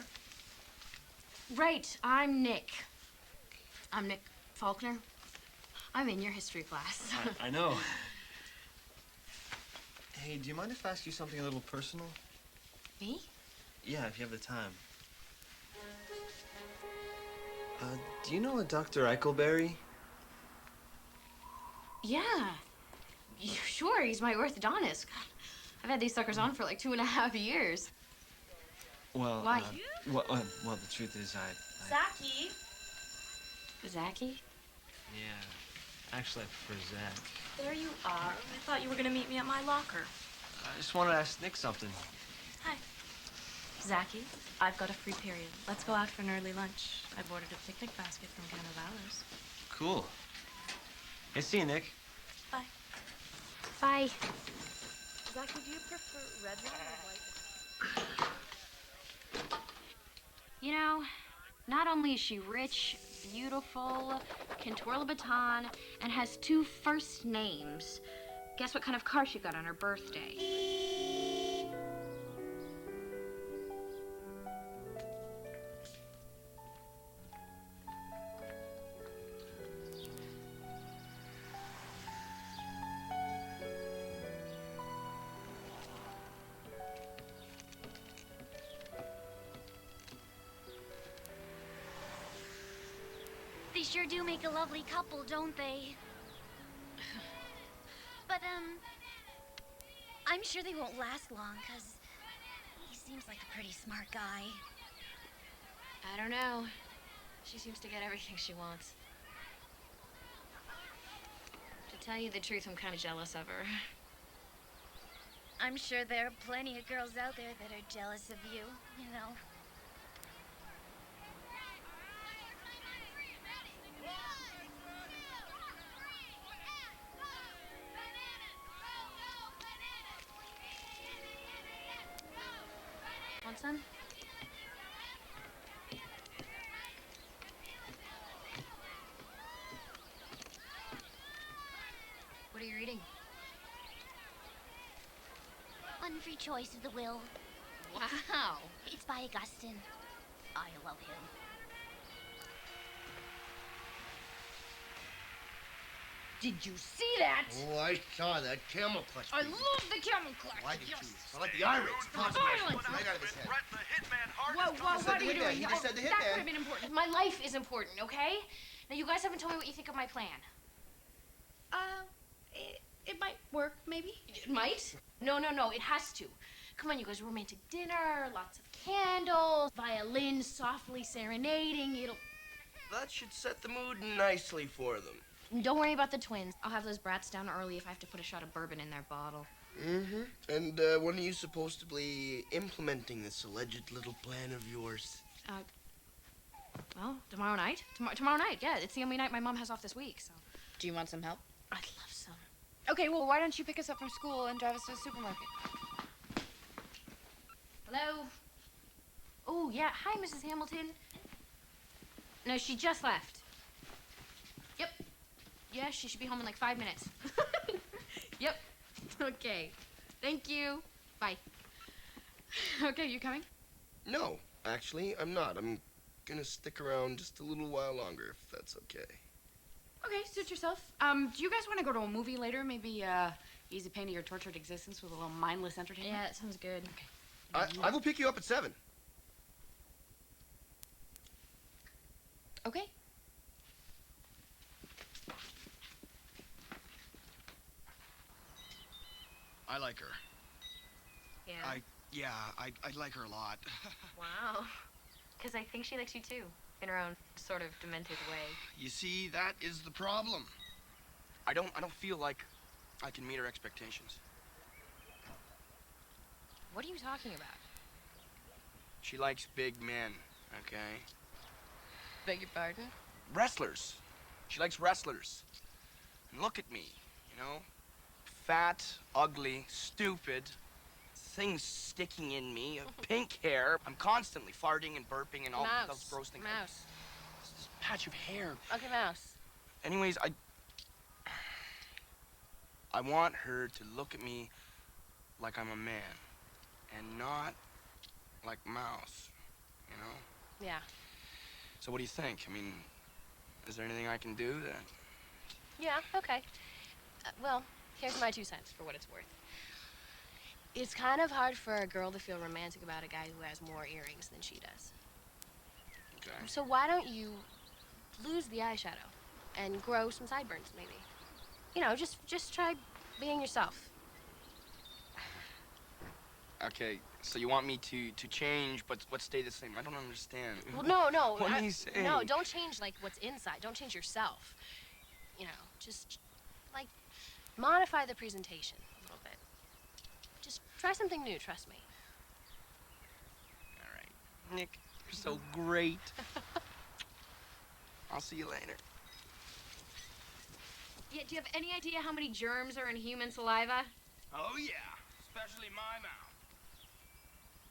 Right, I'm Nick. I'm Nick Faulkner. I'm in your history class. I know. Hey, do you mind if I ask you something a little personal? Me? Yeah, if you have the time. Do you know a Dr. Eichelberry? Yeah. Sure, he's my orthodontist. God, I've had these suckers on for like 2.5 years. Well, Why? Well, the truth is, Zachy? Zachy? Yeah. Actually, I prefer Zach. There you are. I thought you were going to meet me at my locker. I just wanted to ask Nick something. Hi. Zachy, I've got a free period. Let's go out for an early lunch. I've ordered a picnic basket from Cannavale's. Cool. Hey, see you, Nick. Bye. Bye. Zachy, do you prefer red wine or white? You know, not only is she rich, beautiful, can twirl a baton, and has 2 first names, guess what kind of car she got on her birthday? They sure do make a lovely couple, don't they? But, I'm sure they won't last long, 'cause he seems like a pretty smart guy. I don't know. She seems to get everything she wants. To tell you the truth, I'm kind of jealous of her. I'm sure there are plenty of girls out there that are jealous of you, you know. Want some? What are you reading? Unfree Choice of the Will. Wow. It's by Augustine. I love him. Did you see that? Oh, I saw that camel clutch. I love the camel clutch. Why did Yes. you? I like the Irish. Violence. Right out of his head. Whoa, Just said what the are you hitman. doing? He just said the That hitman. could have been important. My life is important, okay? Now, you guys haven't told me what you think of my plan. It might work, maybe. It might? No, it has to. Come on, you guys, romantic dinner, lots of candles, violin softly serenading, it'll... That should set the mood nicely for them. Don't worry about the twins. I'll have those brats down early if I have to put a shot of bourbon in their bottle. Mm-hmm. And when are you supposed to be implementing this alleged little plan of yours? Well, tomorrow night? Tomorrow night, yeah. It's the only night my mom has off this week, so. Do you want some help? I'd love some. Okay, well, why don't you pick us up from school and drive us to the supermarket? Hello? Oh, yeah. Hi, Mrs. Hamilton. No, she just left. Yep. Yeah, she should be home in like 5 minutes. Yep. Okay. Thank you. Bye. Okay, you coming? No, actually, I'm not. I'm gonna stick around just a little while longer, if that's okay. Okay, suit yourself. Do you guys want to go to a movie later? Maybe, ease the pain of your tortured existence with a little mindless entertainment? Yeah, that sounds good. Okay. I will pick you up at 7. Okay. I like her. Yeah. I like her a lot. Wow. Because I think she likes you too, in her own sort of demented way. You see, that is the problem. I don't feel like I can meet her expectations. What are you talking about? She likes big men, okay? Beg your pardon? Wrestlers. She likes wrestlers. And look at me, you know? Fat, ugly, stupid, things sticking in me, pink hair. I'm constantly farting and burping and all those gross things. Mouse. This patch of hair. Okay, Mouse. Anyways, I want her to look at me like I'm a man and not like Mouse, you know? Yeah. So what do you think? I mean, is there anything I can do that... Yeah, okay. Well, here's my 2 cents for what it's worth. It's kind of hard for a girl to feel romantic about a guy who has more earrings than she does. Okay. So why don't you lose the eyeshadow and grow some sideburns, maybe? You know, just try being yourself. Okay, so you want me to change, but stay the same? I don't understand. Well, no. What are you saying? No, don't change, like, what's inside. Don't change yourself. You know, just, like, modify the presentation a little bit. Just try something new, trust me. All right. Nick, you're so great. I'll see you later. Yeah, do you have any idea how many germs are in human saliva? Oh, yeah. Especially my mouth.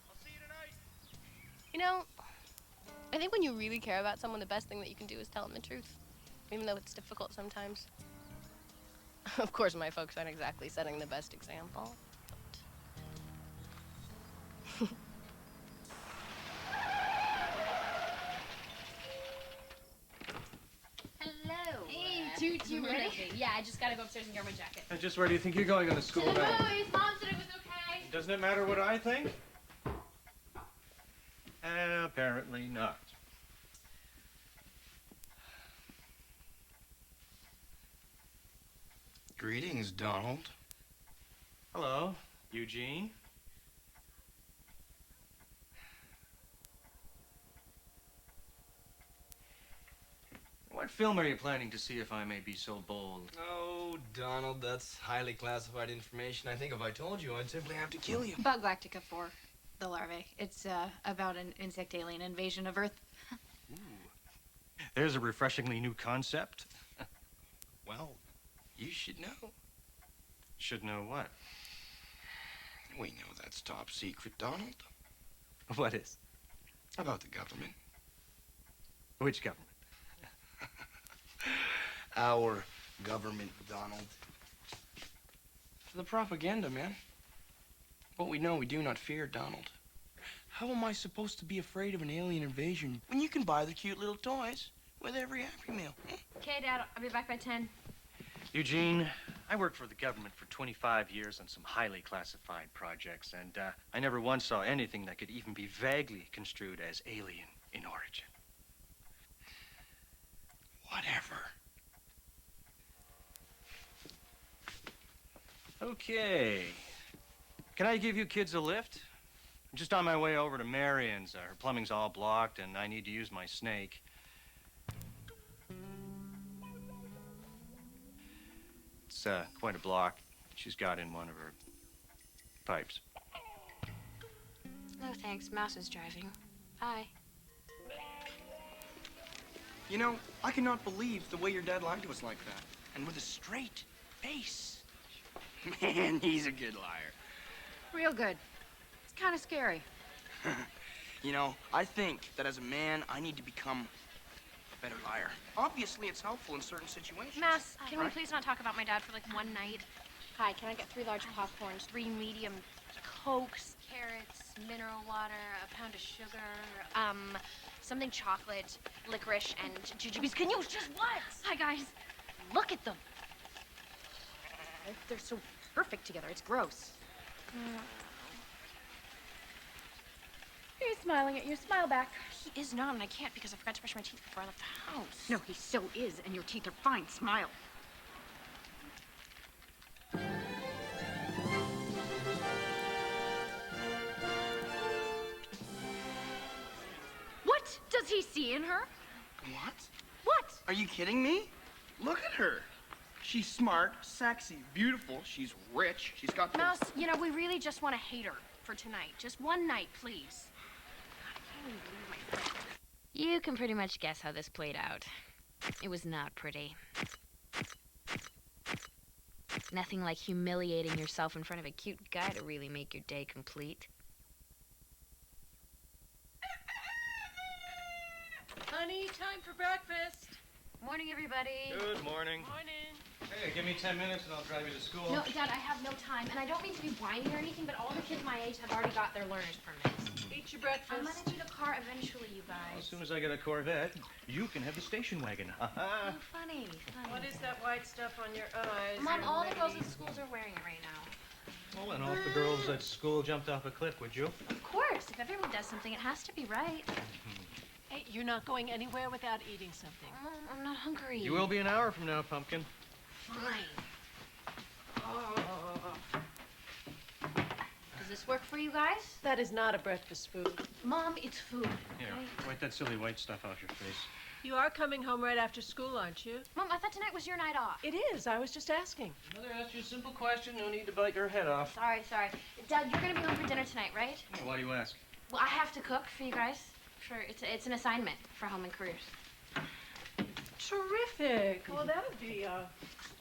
I'll see you tonight. You know, I think when you really care about someone, the best thing that you can do is tell them the truth, even though it's difficult sometimes. Of course, my folks aren't exactly setting the best example. But... Hello. Hey, Toot, you ready? Yeah, I just gotta go upstairs and get my jacket. And just where do you think you're going on the school To the bag? movies. Mom said it was okay. Doesn't it matter what I think? Apparently not. Greetings, Donald. Hello, Eugene. What film are you planning to see, if I may be so bold? Oh, Donald, that's highly classified information. I think if I told you, I'd simply have to kill you. About Galactica 4, the larvae. It's about an insect alien invasion of Earth. Ooh. There's a refreshingly new concept. Well, you should know. Should know what? We know that's top secret, Donald. What is? About the government. Which government? Our government, Donald. For the propaganda, man. What we know, we do not fear, Donald. How am I supposed to be afraid of an alien invasion when you can buy the cute little toys with every Happy Meal? Okay, Dad, I'll be back by 10. Eugene, I worked for the government for 25 years on some highly classified projects, and I never once saw anything that could even be vaguely construed as alien in origin. Whatever. Okay. Can I give you kids a lift? I'm just on my way over to Marion's. Her plumbing's all blocked, and I need to use my snake. It's quite a block she's got in one of her pipes. No, thanks. Mouse is driving. Bye. You know, I cannot believe the way your dad lied to us like that. And with a straight face. Man, he's a good liar. Real good. It's kind of scary. You know, I think that as a man, I need to become a better liar. Obviously, it's helpful in certain situations. Mass, can we right? please not talk about my dad for like one night? Hi, can I get 3 large popcorns, 3 medium Cokes, carrots, mineral water, a pound of sugar, something chocolate, licorice, and jujubes. Can you just what? Hi, guys. Look at them. They're so perfect together. It's gross. He's smiling at you. Smile back. He is not, and I can't because I forgot to brush my teeth before I left the house. No, he so is, and your teeth are fine. Smile. What does he see in her? What? What? Are you kidding me? Look at her. She's smart, sexy, beautiful. She's rich. She's got the... Mouse, you know, we really just want to hate her for tonight. Just one night, please. You can pretty much guess how this played out. It was not pretty. Nothing like humiliating yourself in front of a cute guy to really make your day complete. Honey, time for breakfast. Morning, everybody. Good morning. Morning. Hey, give me 10 minutes and I'll drive you to school. No, Dad, I have no time, and I don't mean to be whiny or anything, but all the kids my age have already got their learner's permits. Eat your breakfast. I'm gonna need a car eventually, you As guys. soon as I get a Corvette, you can have the station wagon. Oh, funny. What is that white stuff on your eyes? Mom, all the young girls lady? in schools are wearing it right now. Well, and all the girls at school jumped off a cliff, would you? Of course. If everyone does something, it has to be right. Hey, you're not going anywhere without eating something. I'm not hungry. You will be an hour from now, Pumpkin. Fine. Does this work for you guys? That is not a breakfast food. Mom, it's food. Here, wipe that silly white stuff off your face. You are coming home right after school, aren't you? Mom, I thought tonight was your night off. It is. I was just asking. Mother asked you a simple question. No need to bite your head off. Sorry. Dad, you're gonna be home for dinner tonight, right? Why do you ask? Well, I have to cook for you guys. It's an assignment for Home and Careers. Terrific. Well, that would be a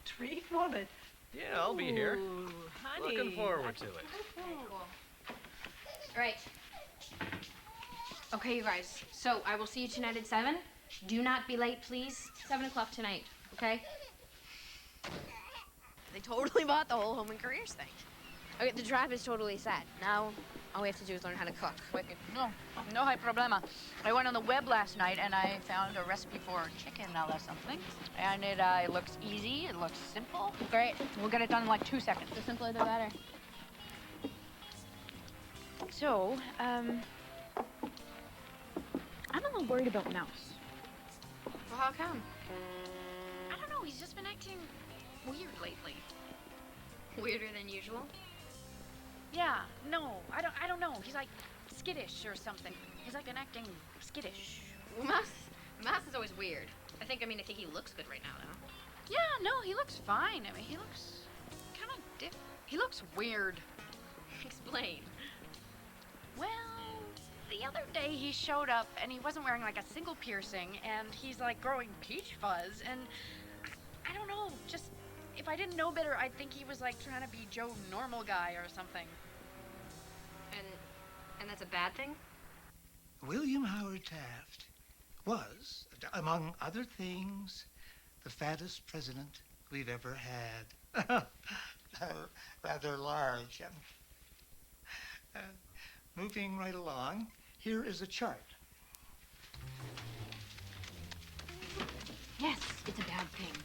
treat, won't it? Yeah, I'll be here. Ooh, honey. Looking forward to it. Okay, cool. All right. Okay, you guys. So I will see you tonight at 7. Do not be late, please. 7 o'clock tonight, okay? They totally bought the whole Home and Careers thing. Okay, the drive is totally set. Now, all we have to do is learn how to cook. No hay problema. I went on the web last night and I found a recipe for chicken a la something. And it looks easy, it looks simple. Great. We'll get it done in like 2 seconds. The simpler, the better. So, I'm a little worried about Mouse. Well, how come? I don't know. He's just been acting weird lately. Weirder than usual? Yeah. No, I don't know. He's like skittish or something. He's like been acting skittish. Well, Mouse is always weird. I think he looks good right now, though. Yeah. No, he looks fine. I mean, he looks kind of he looks weird. Explain. Well, the other day he showed up and he wasn't wearing like a single piercing and he's like growing peach fuzz and I don't know, just if I didn't know better, I'd think he was like trying to be Joe Normal Guy or something. And that's a bad thing? William Howard Taft was, among other things, the fattest president we've ever had. Rather large. Moving right along, here is a chart. Yes, it's a bad thing.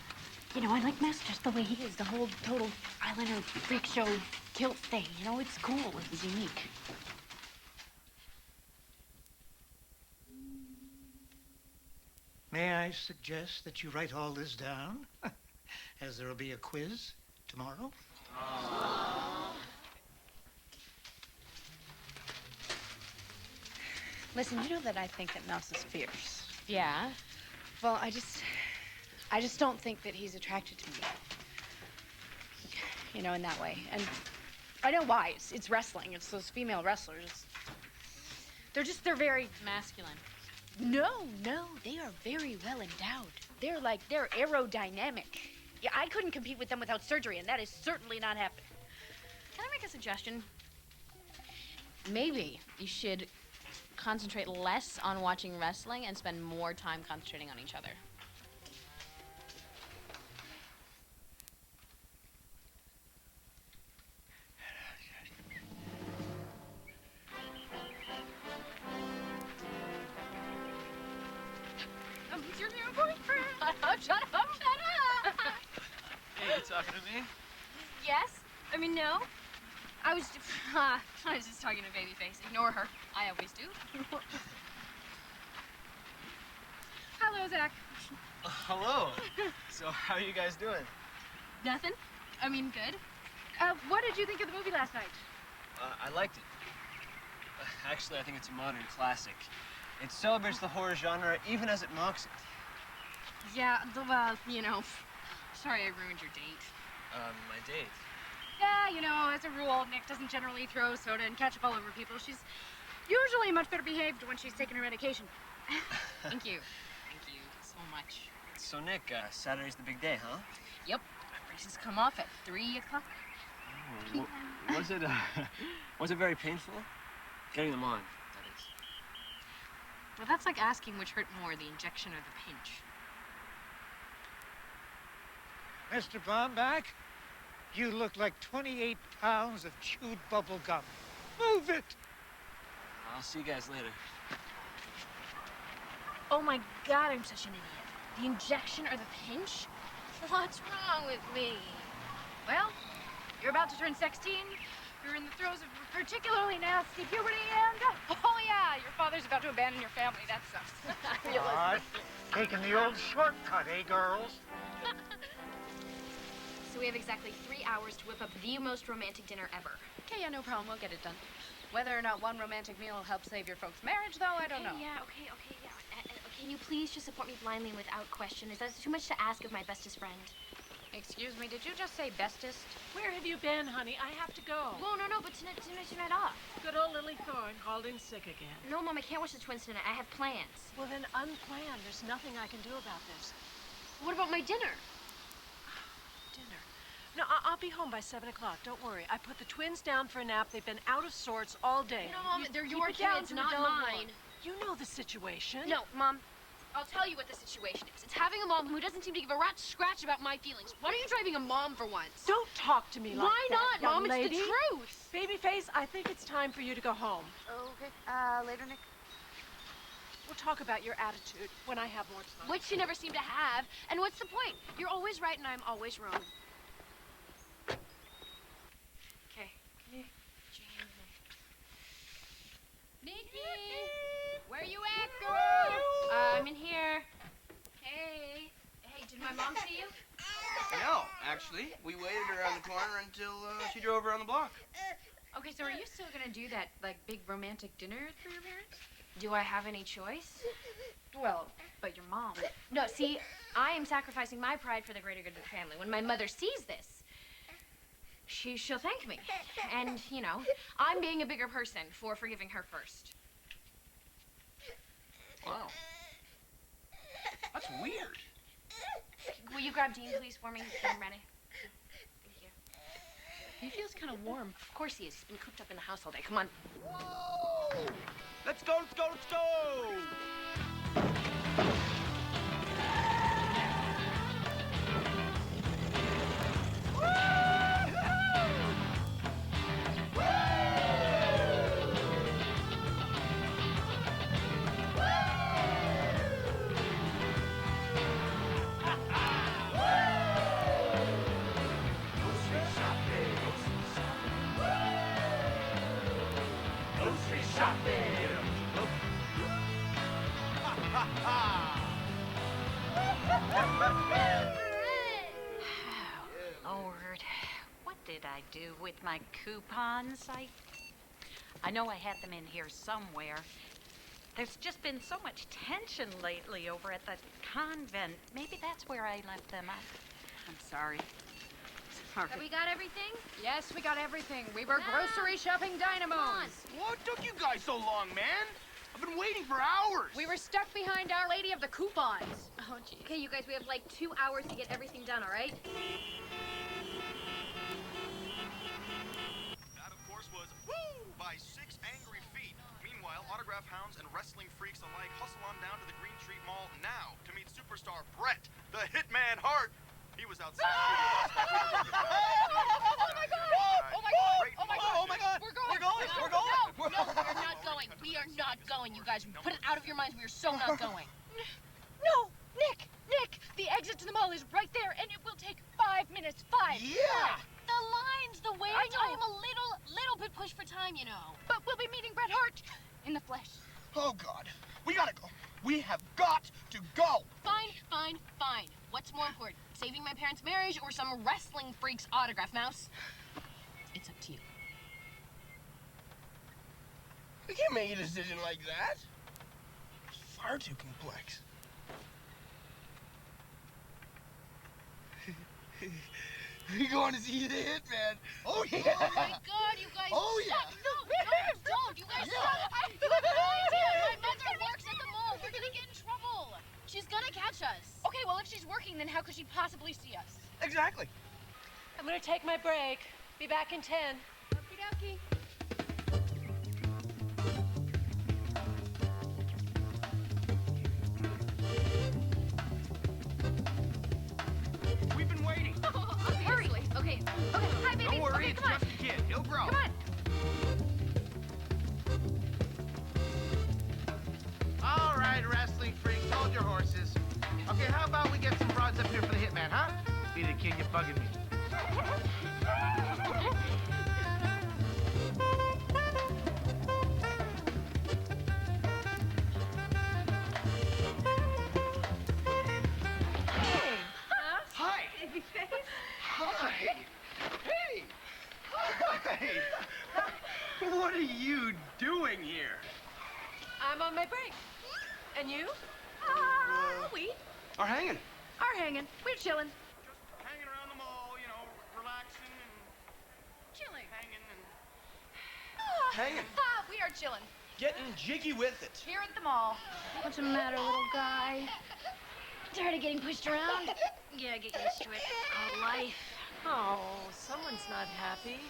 You know, I like Mass just the way he is, the whole total eyeliner freak show kilt thing. You know, it's cool, it's unique. May I suggest that you write all this down, as there will be a quiz tomorrow? Listen, you know that I think that Mouse is fierce. Yeah. Well, I just don't think that he's attracted to me. You know, in that way. And I know why. It's wrestling. It's those female wrestlers. They're very masculine. No, they are very well endowed. They're aerodynamic. Yeah, I couldn't compete with them without surgery, and that is certainly not happening. Can I make a suggestion? Maybe you should concentrate less on watching wrestling and spend more time concentrating on each other. He's your new boyfriend. Shut up. Hey, you talking to me? Yes? I mean, no. I was just talking to Babyface. Ignore her. I always do. Hello, Zach. Hello. So, how are you guys doing? Nothing. I mean, good. What did you think of the movie last night? I liked it. Actually, I think it's a modern classic. It celebrates the horror genre even as it mocks it. Yeah, well, you know, sorry I ruined your date. My date. Yeah, you know, as a rule, Nick doesn't generally throw soda and ketchup all over people. She's usually much better behaved when she's taking her medication. Thank you. Thank you so much. So, Nick, Saturday's the big day, huh? Yep. Races come off at 3 o'clock. Oh, was it very painful? Getting them on, that is. Well, that's like asking which hurt more, the injection or the pinch. Mr. Bomback, you look like 28 pounds of chewed bubble gum. Move it! I'll see you guys later. Oh my God, I'm such an idiot. The injection or the pinch? What's wrong with me? Well, you're about to turn 16. You're in the throes of particularly nasty puberty, and oh yeah, your father's about to abandon your family. That sucks. Taking the old shortcut, eh, girls? So we have exactly 3 hours to whip up the most romantic dinner ever. Okay, yeah, no problem. We'll get it done. Whether or not one romantic meal will help save your folks' marriage, though, I don't know. Yeah, okay, yeah. Can you please just support me blindly and without question? Is that too much to ask of my bestest friend? Excuse me, did you just say bestest? Where have you been, honey? I have to go. Whoa, no, but tonight's your night off. Good old Lily Thorne called in sick again. No, Mom, I can't watch the twins tonight. I have plans. Well, then unplanned. There's nothing I can do about this. What about my dinner? Dinner. No, I'll be home by 7 o'clock. Don't worry. I put the twins down for a nap. They've been out of sorts all day. No, Mom, they're your Keep it down kids, to the not dull mine. boy. You know the situation. No, Mom. I'll tell you what the situation is. It's having a mom who doesn't seem to give a rat's scratch about my feelings. Why don't you try being a mom for once? Don't talk to me like Why that, not, young Mom? lady. It's the truth. Babyface, I think it's time for you to go home. Okay. Later, Nick. We'll talk about your attitude when I have more time. Which you never seem to have. And what's the point? You're always right and I'm always wrong. Okay. Nikki! Where you at, girl? I'm in here. Hey, did my mom see you? No, actually. We waited around the corner until she drove around the block. Okay, so are you still gonna do that, like, big romantic dinner for your parents? Do I have any choice? Well, but your mom. No, see, I am sacrificing my pride for the greater good of the family. When my mother sees this, she'll thank me. And, you know, I'm being a bigger person for forgiving her first. Wow. That's weird. Will you grab Dean, please, for me? Get him ready. Thank you. He feels kind of warm. Of course he is. He's been cooped up in the house all day. Come on. Whoa! Let's go, let's go, let's go! Lord, what did I do with my coupons? I know I had them in here somewhere. There's just been so much tension lately over at the convent. Maybe that's where I left them. I'm sorry. Sorry. Have we got everything? Yes, we got everything. We were grocery shopping dynamos. What took you guys so long, man? I've been waiting for hours. We were stuck behind Our Lady of the Coupons. Oh, geez. Okay, you guys, we have like 2 hours to get everything done, all right? That, of course, was Woo! By 6 Angry Feet. Meanwhile, autograph hounds and wrestling freaks alike hustle on down to the Green Street Mall now to meet superstar Brett, the Hitman Hart. He was outside. Oh my God! Oh my God! Oh my God! Oh my God! We're going! We're going! No, we're not going. We are not going, you guys. Put it out of your minds. We are so not going. No, Nick! The exit to the mall is right there, and it will take 5 minutes. 5. Yeah! The lines, the waiting time, a little bit pushed for time, you know. But we'll be meeting Bret Hart in the flesh. Oh, God. We gotta go. We have got to go. Fine. What's more important, saving my parents' marriage or some wrestling freak's autograph, Mouse? It's up to you. We can't make a decision like that. It's far too complex. We're going to see the Hitman. Oh, yeah. Oh, my God, you guys. Oh, yeah. Stop. No, don't. You guys stop. You have no idea. My mother works at the mall. We're going to get in trouble. She's going to catch us. Okay, well, if she's working, then how could she possibly see us? Exactly. I'm gonna take my break. Be back in 10. Okie dokie. We've been waiting. Hurry. Okay, hi, baby. Don't worry, Okay, it's come on. just a kid. He'll grow. Come on. All right, wrestling freaks, hold your horses. Okay, how about we get some broads up here for the Hitman, huh? Be the kid, you're bugging me. Hi. Hi. Hey. Hey. What are you doing here? I'm on my break. And you? We Are hanging. are hanging. We're chilling. Hanging around the mall, you know, relaxing and Chilling. hanging and... Hanging. We are chilling. Getting jiggy with it. Here at the mall. What's the matter, little guy? Tired of getting pushed around? Yeah, get used to it. Called life. Oh, someone's not happy.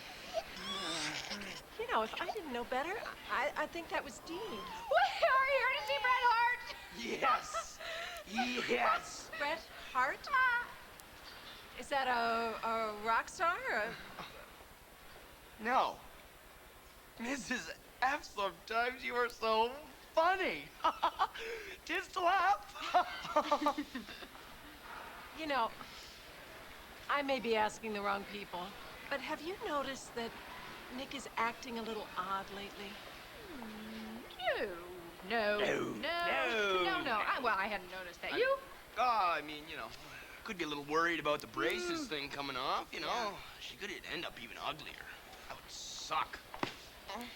You know, if I didn't know better, I think that was Dean. We are here to see Bret Hart. Yes. Yes. Bret Hart? Is that a rock star? Or No. Mrs. F, sometimes you are so funny. Just laugh. You know, I may be asking the wrong people, but have you noticed that Nick is acting a little odd lately? No. No. I hadn't noticed that. You? I mean, you know, could be a little worried about the braces thing coming off, you know. She could end up even uglier. That would suck. Nice.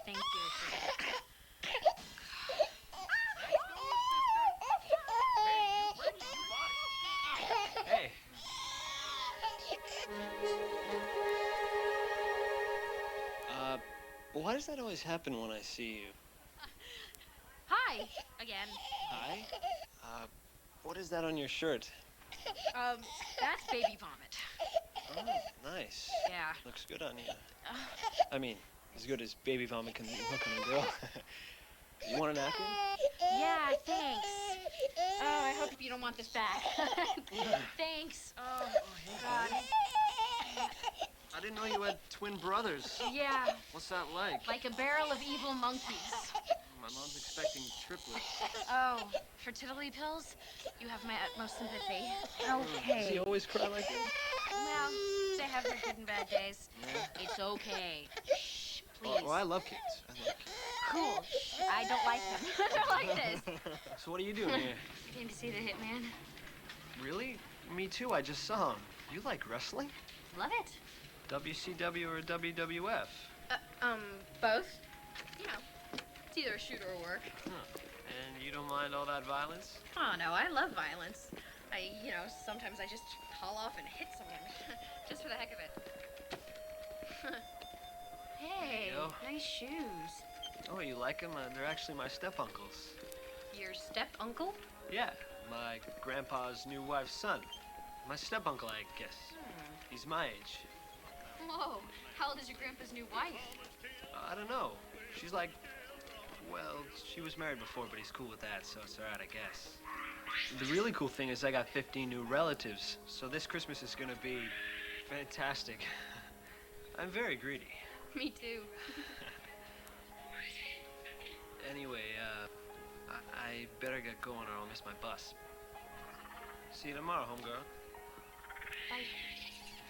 Thank you. Hey. Why does that always happen when I see you? Hi. Again. Hi? What is that on your shirt? That's baby vomit. Oh, nice. Yeah. Looks good on you. I mean, as good as baby vomit can look on a girl. You want a napkin? Yeah, thanks. Oh, I hope you don't want this back. Thanks. Oh, God. I didn't know you had twin brothers. Yeah. What's that like? Like a barrel of evil monkeys. My mom's expecting triplets. Oh, fertility pills? You have my utmost sympathy. Does he always cry like that? Well, they have their good and bad days. Yeah. It's okay. Shh, please. Well, I love kids. I love kids. Cool. I don't like them. I don't like this. So what are you doing here? Came to see the Hitman. Really? Me too. I just saw him. You like wrestling? Love it. WCW or WWF? Both. You know, it's either a shoot or a work. Huh. And you don't mind all that violence? Oh, no, I love violence. Sometimes I just haul off and hit someone. Just for the heck of it. Hey, Yo. nice shoes. Oh, you like them? They're actually my step-uncles. Your step-uncle? Yeah, my grandpa's new wife's son. My step-uncle, I guess. He's my age. Whoa, how old is your grandpa's new wife? I don't know. She's like, well, she was married before, but he's cool with that, so it's all right, I guess. The really cool thing is I got 15 new relatives, so this Christmas is gonna be fantastic. I'm very greedy. Me too. Anyway, I better get going or I'll miss my bus. See you tomorrow, homegirl. Bye.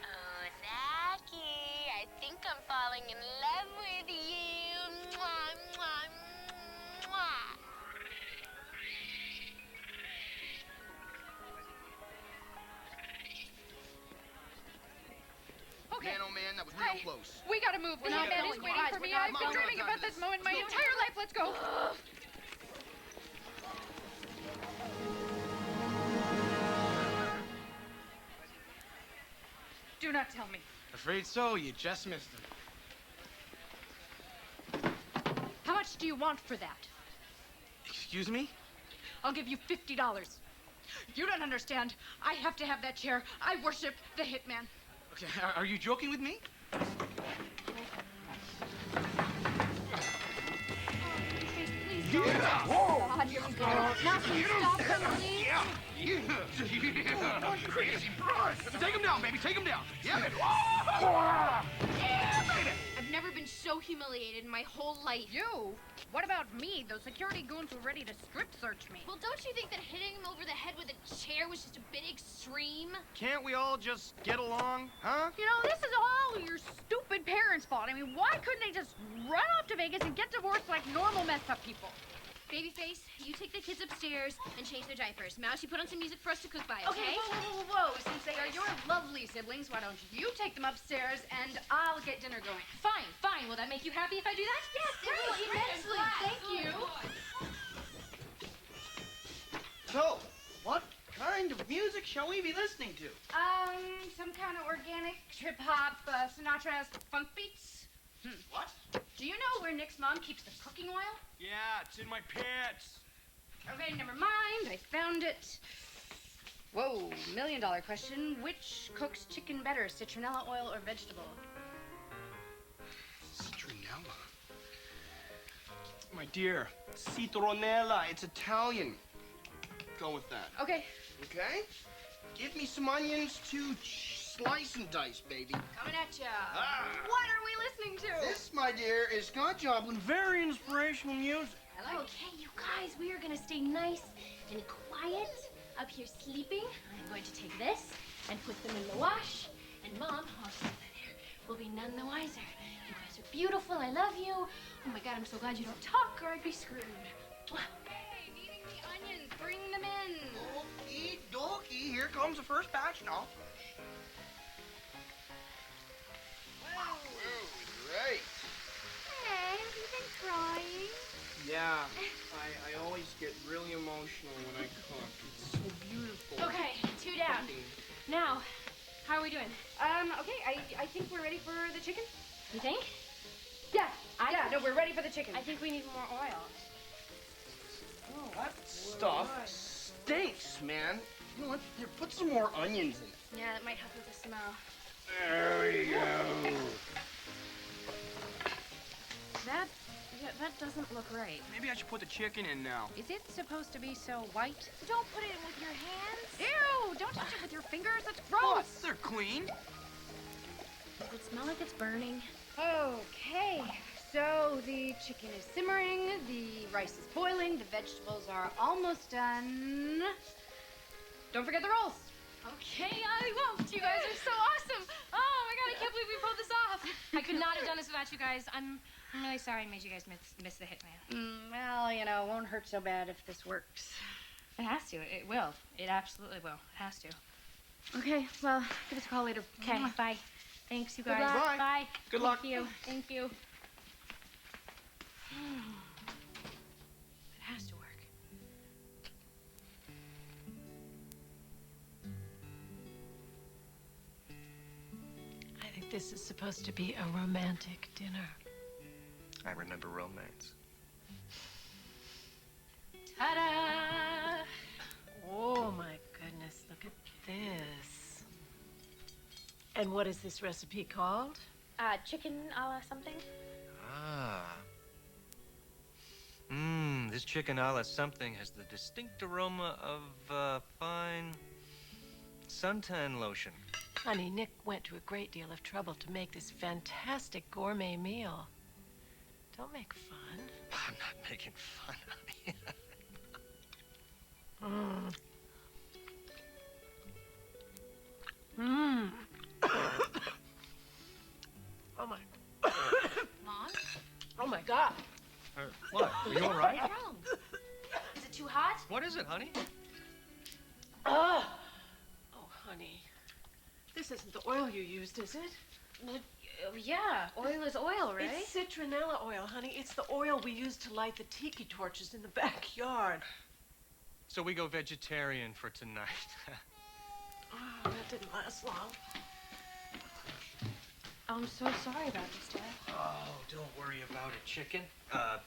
Oh, Naki, I think I'm falling in love with you. Mwah, mwah, mwah. Man, oh man, that was real close. We gotta move. The not man going. is waiting Guys, for me. we're not I've been going. dreaming about this moment my entire life. Let's go. Do not tell me. Afraid so. You just missed him. How much do you want for that? Excuse me? I'll give you $50. You don't understand. I have to have that chair. I worship the hitman. Okay, are you joking with me? God, here we go. Now can you stop him, please? Crazy broad. Take him down, baby. Take him down. Yeah, baby. I've never been so humiliated in my whole life. You? What about me? Those security goons were ready to strip search me. Well, don't you think that hitting him over the head with a chair was just a bit extreme? Can't we all just get along, huh? You know, this is all your stupid parents' fault. I mean, why couldn't they just run off to Vegas and get divorced like normal messed up people? Babyface, you take the kids upstairs and change their diapers. Mouse, you put on some music for us to cook by, Okay, okay? whoa. Since they are your lovely siblings, why don't you take them upstairs and I'll get dinner going? Fine. Will that make you happy if I do that? Yes, it will immensely. Thank you. So, what kind of music shall we be listening to? Some kind of organic trip-hop, Sinatra-esque funk beats. What? Do you know where Nick's mom keeps the cooking oil? Yeah, it's in my pants. Okay, never mind. I found it. Whoa, $1 million question. Which cooks chicken better, citronella oil or vegetable? Citronella. My dear, citronella. It's Italian. Go with that. Okay. Okay? Give me some onions to slice and dice, baby. Coming at ya. Ah. What are we listening to? This, my dear, is Scott Joplin. Very inspirational music. Okay, you guys, we are gonna stay nice and quiet up here sleeping. I'm going to take this and put them in the wash. And Mom, I'll sit there, will be none the wiser. You guys are beautiful. I love you. Oh my God, I'm so glad you don't talk or I'd be screwed. Mwah. Hey, needing the onions. Bring them in. Okie dokie. Here comes the first batch now. Great. Hey, have you been crying? Yeah, I always get really emotional when I cook. It's so beautiful. Okay, 2 down. Now, how are we doing? Okay, I think we're ready for the chicken. You think? Yeah, no, we're ready for the chicken. I think we need more oil. Oh, that stuff stinks, man. You know what? Here, put some more onions in it. Yeah, that might help with the smell. There we go. That doesn't look right. Maybe I should put the chicken in now. Is it supposed to be so white? Don't put it in with your hands. Ew! Don't touch it with your fingers. That's What? gross. They're clean. Does it smell like it's burning? Okay, so the chicken is simmering, the rice is boiling, the vegetables are almost done. Don't forget the rolls. Okay, I won't. You guys are so awesome. Oh my God, I can't believe we pulled this off. I could not have done this without you guys. I'm really sorry I made you guys miss the hitman. Well, you know, it won't hurt so bad if this works. It has to. It will. It absolutely will. It has to. Okay, well, give us a call later. Okay, bye. Thanks, you Good guys. luck. Bye. Good luck. Thank you. Thank you. It has to work. this is supposed to be a romantic dinner. I remember romance. Ta-da! Oh, my goodness, look at this. And what is this recipe called? Chicken a la something? Ah. This chicken a la something has the distinct aroma of fine suntan lotion. Honey, Nick went to a great deal of trouble to make this fantastic gourmet meal. Don't make fun. I'm not making fun, honey. Oh my. Mom? Oh my God. What? Are you all right? What's wrong? Is it too hot? What is it, honey? Oh, honey. This isn't the oil you used, is it? Well, yeah, oil is oil, right? It's citronella oil, honey. It's the oil we use to light the tiki torches in the backyard. So we go vegetarian for tonight. Oh, that didn't last long. I'm so sorry about this, Dad. Oh, don't worry about it, chicken.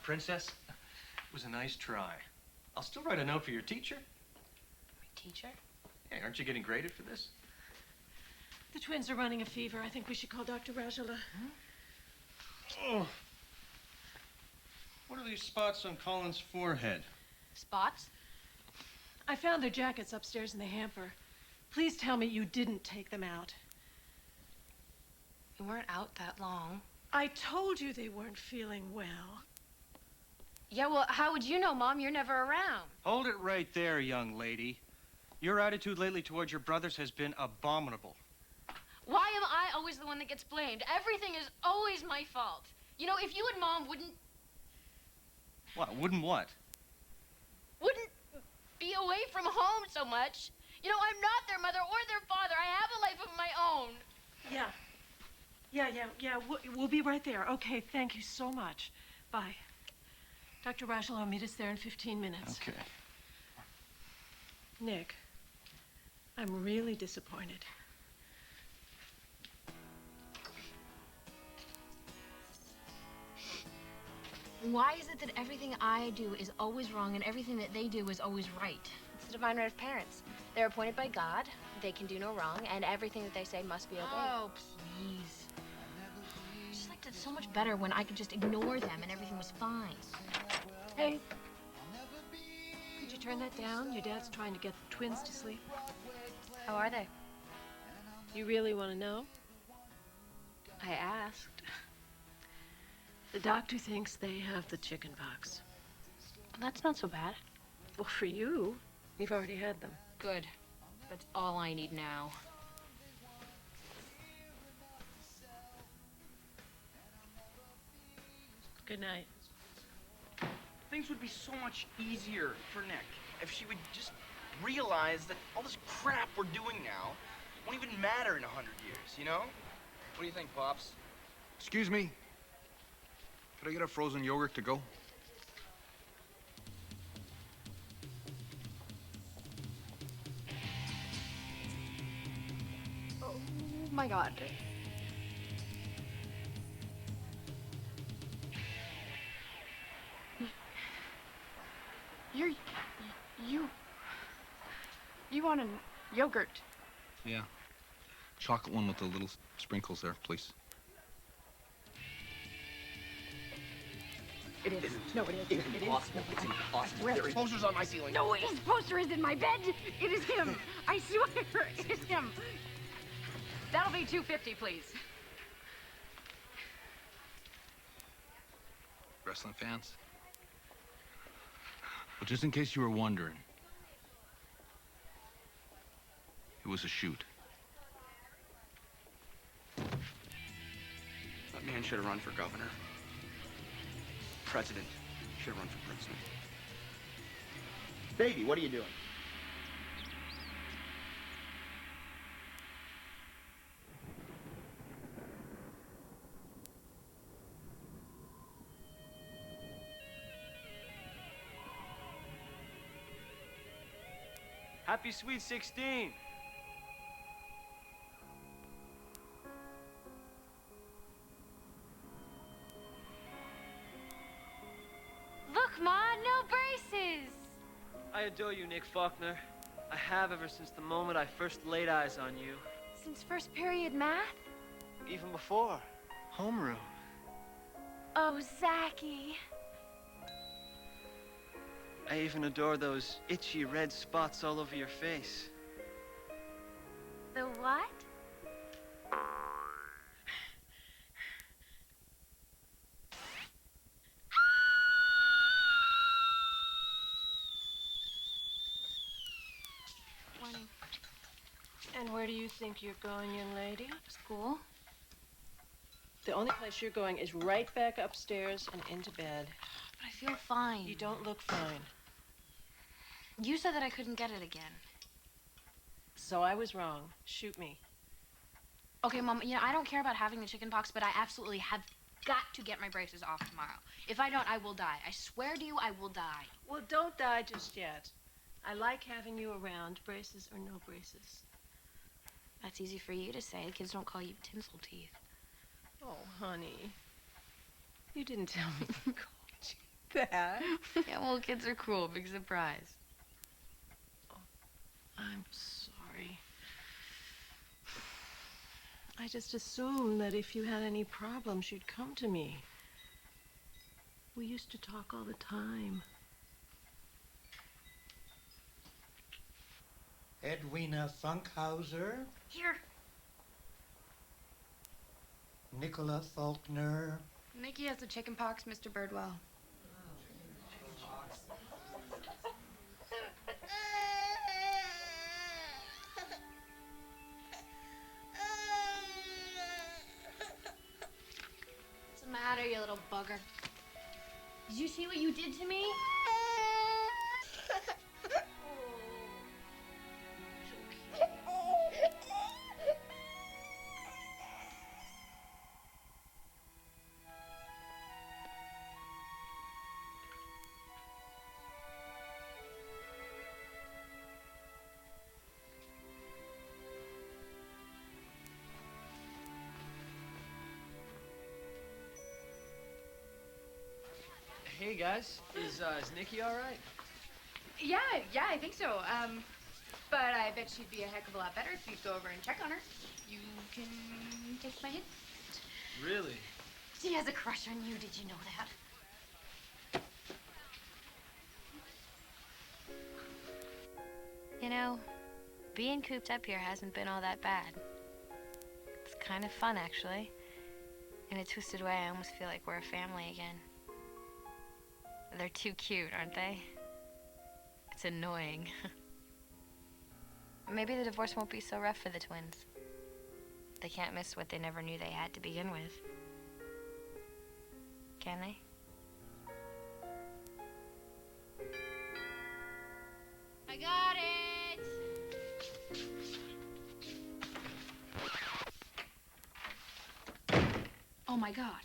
Princess, it was a nice try. I'll still write a note for your teacher. My teacher? Hey, aren't you getting graded for this? The twins are running a fever. I think we should call Dr. Rajala. Oh. What are these spots on Colin's forehead? Spots? I found their jackets upstairs in the hamper. Please tell me you didn't take them out. We weren't out that long. I told you they weren't feeling well. Yeah, well, how would you know, Mom? You're never around. Hold it right there, young lady. Your attitude lately towards your brothers has been abominable. Why am I always the one that gets blamed? Everything is always my fault. You know, if you and Mom wouldn't What? Wouldn't what? be away from home so much, you know, I'm not their mother or their father. I have a life of my own. Yeah. We'll be right there. Okay, thank you so much. Bye. Dr. Rajala will meet us there in 15 minutes. Okay. Nick, I'm really disappointed. Why is it that everything I do is always wrong and everything that they do is always right? It's the divine right of parents. They're appointed by God, they can do no wrong, and everything that they say must be obeyed. Oh, please. I just liked it so much better when I could just ignore them and everything was fine. Hey, could you turn that down? Your dad's trying to get the twins to sleep. How are they? You really want to know? I asked. The doctor thinks they have the chicken pox. That's not so bad. Well, for you, you've already had them. Good. That's all I need now. Good night. Things would be so much easier for Nick if she would just realize that all this crap we're doing now won't even matter in 100 years, you know? What do you think, Pops? Excuse me. Could I get a frozen yogurt to go? Oh my God. You want a yogurt? Yeah. Chocolate one with the little sprinkles there, please. It is. No, it is. It's impossible. It's impossible. There are posters on my ceiling. No, his poster is in my bed. It is him. I swear, it is him. That'll be $2.50, please. Wrestling fans? Well, just in case you were wondering, it was a shoot. That man should have run for governor. President should have run for president. Baby, what are you doing? Happy Sweet 16. braces. I adore you, Nick Faulkner. I have ever since the moment I first laid eyes on you. Since first period math? Even before. Homeroom. Oh, Zachy. I even adore those itchy red spots all over your face. The what? Morning. And where do you think you're going, young lady? School. The only place you're going is right back upstairs and into bed. But I feel fine. You don't look fine. You said that I couldn't get it again. So I was wrong. Shoot me. Okay, Mom, you know, I don't care about having the chicken pox, but I absolutely have got to get my braces off tomorrow. If I don't, I will die. I swear to you, I will die. Well, don't die just yet. I like having you around, braces or no braces. That's easy for you to say. Kids don't call you tinsel teeth. Oh, honey. You didn't tell me I called you that. Yeah, well, kids are cool. Big surprise. I'm sorry. I just assumed that if you had any problems, you'd come to me. We used to talk all the time. Edwina Funkhauser, Here. Nicola Faulkner. Nikki has the chicken pox, Mr. Birdwell. What's the matter, you little bugger? Did you see what you did to me? Hey guys, is Nikki all right? Yeah, I think so. But I bet she'd be a heck of a lot better if you'd go over and check on her. You can take my hint. Really? She has a crush on you. Did you know that? You know, being cooped up here hasn't been all that bad. It's kind of fun, actually. In a twisted way, I almost feel like we're a family again. They're too cute, aren't they? It's annoying. Maybe the divorce won't be so rough for the twins. They can't miss what they never knew they had to begin with. Can they? I got it! Oh my God.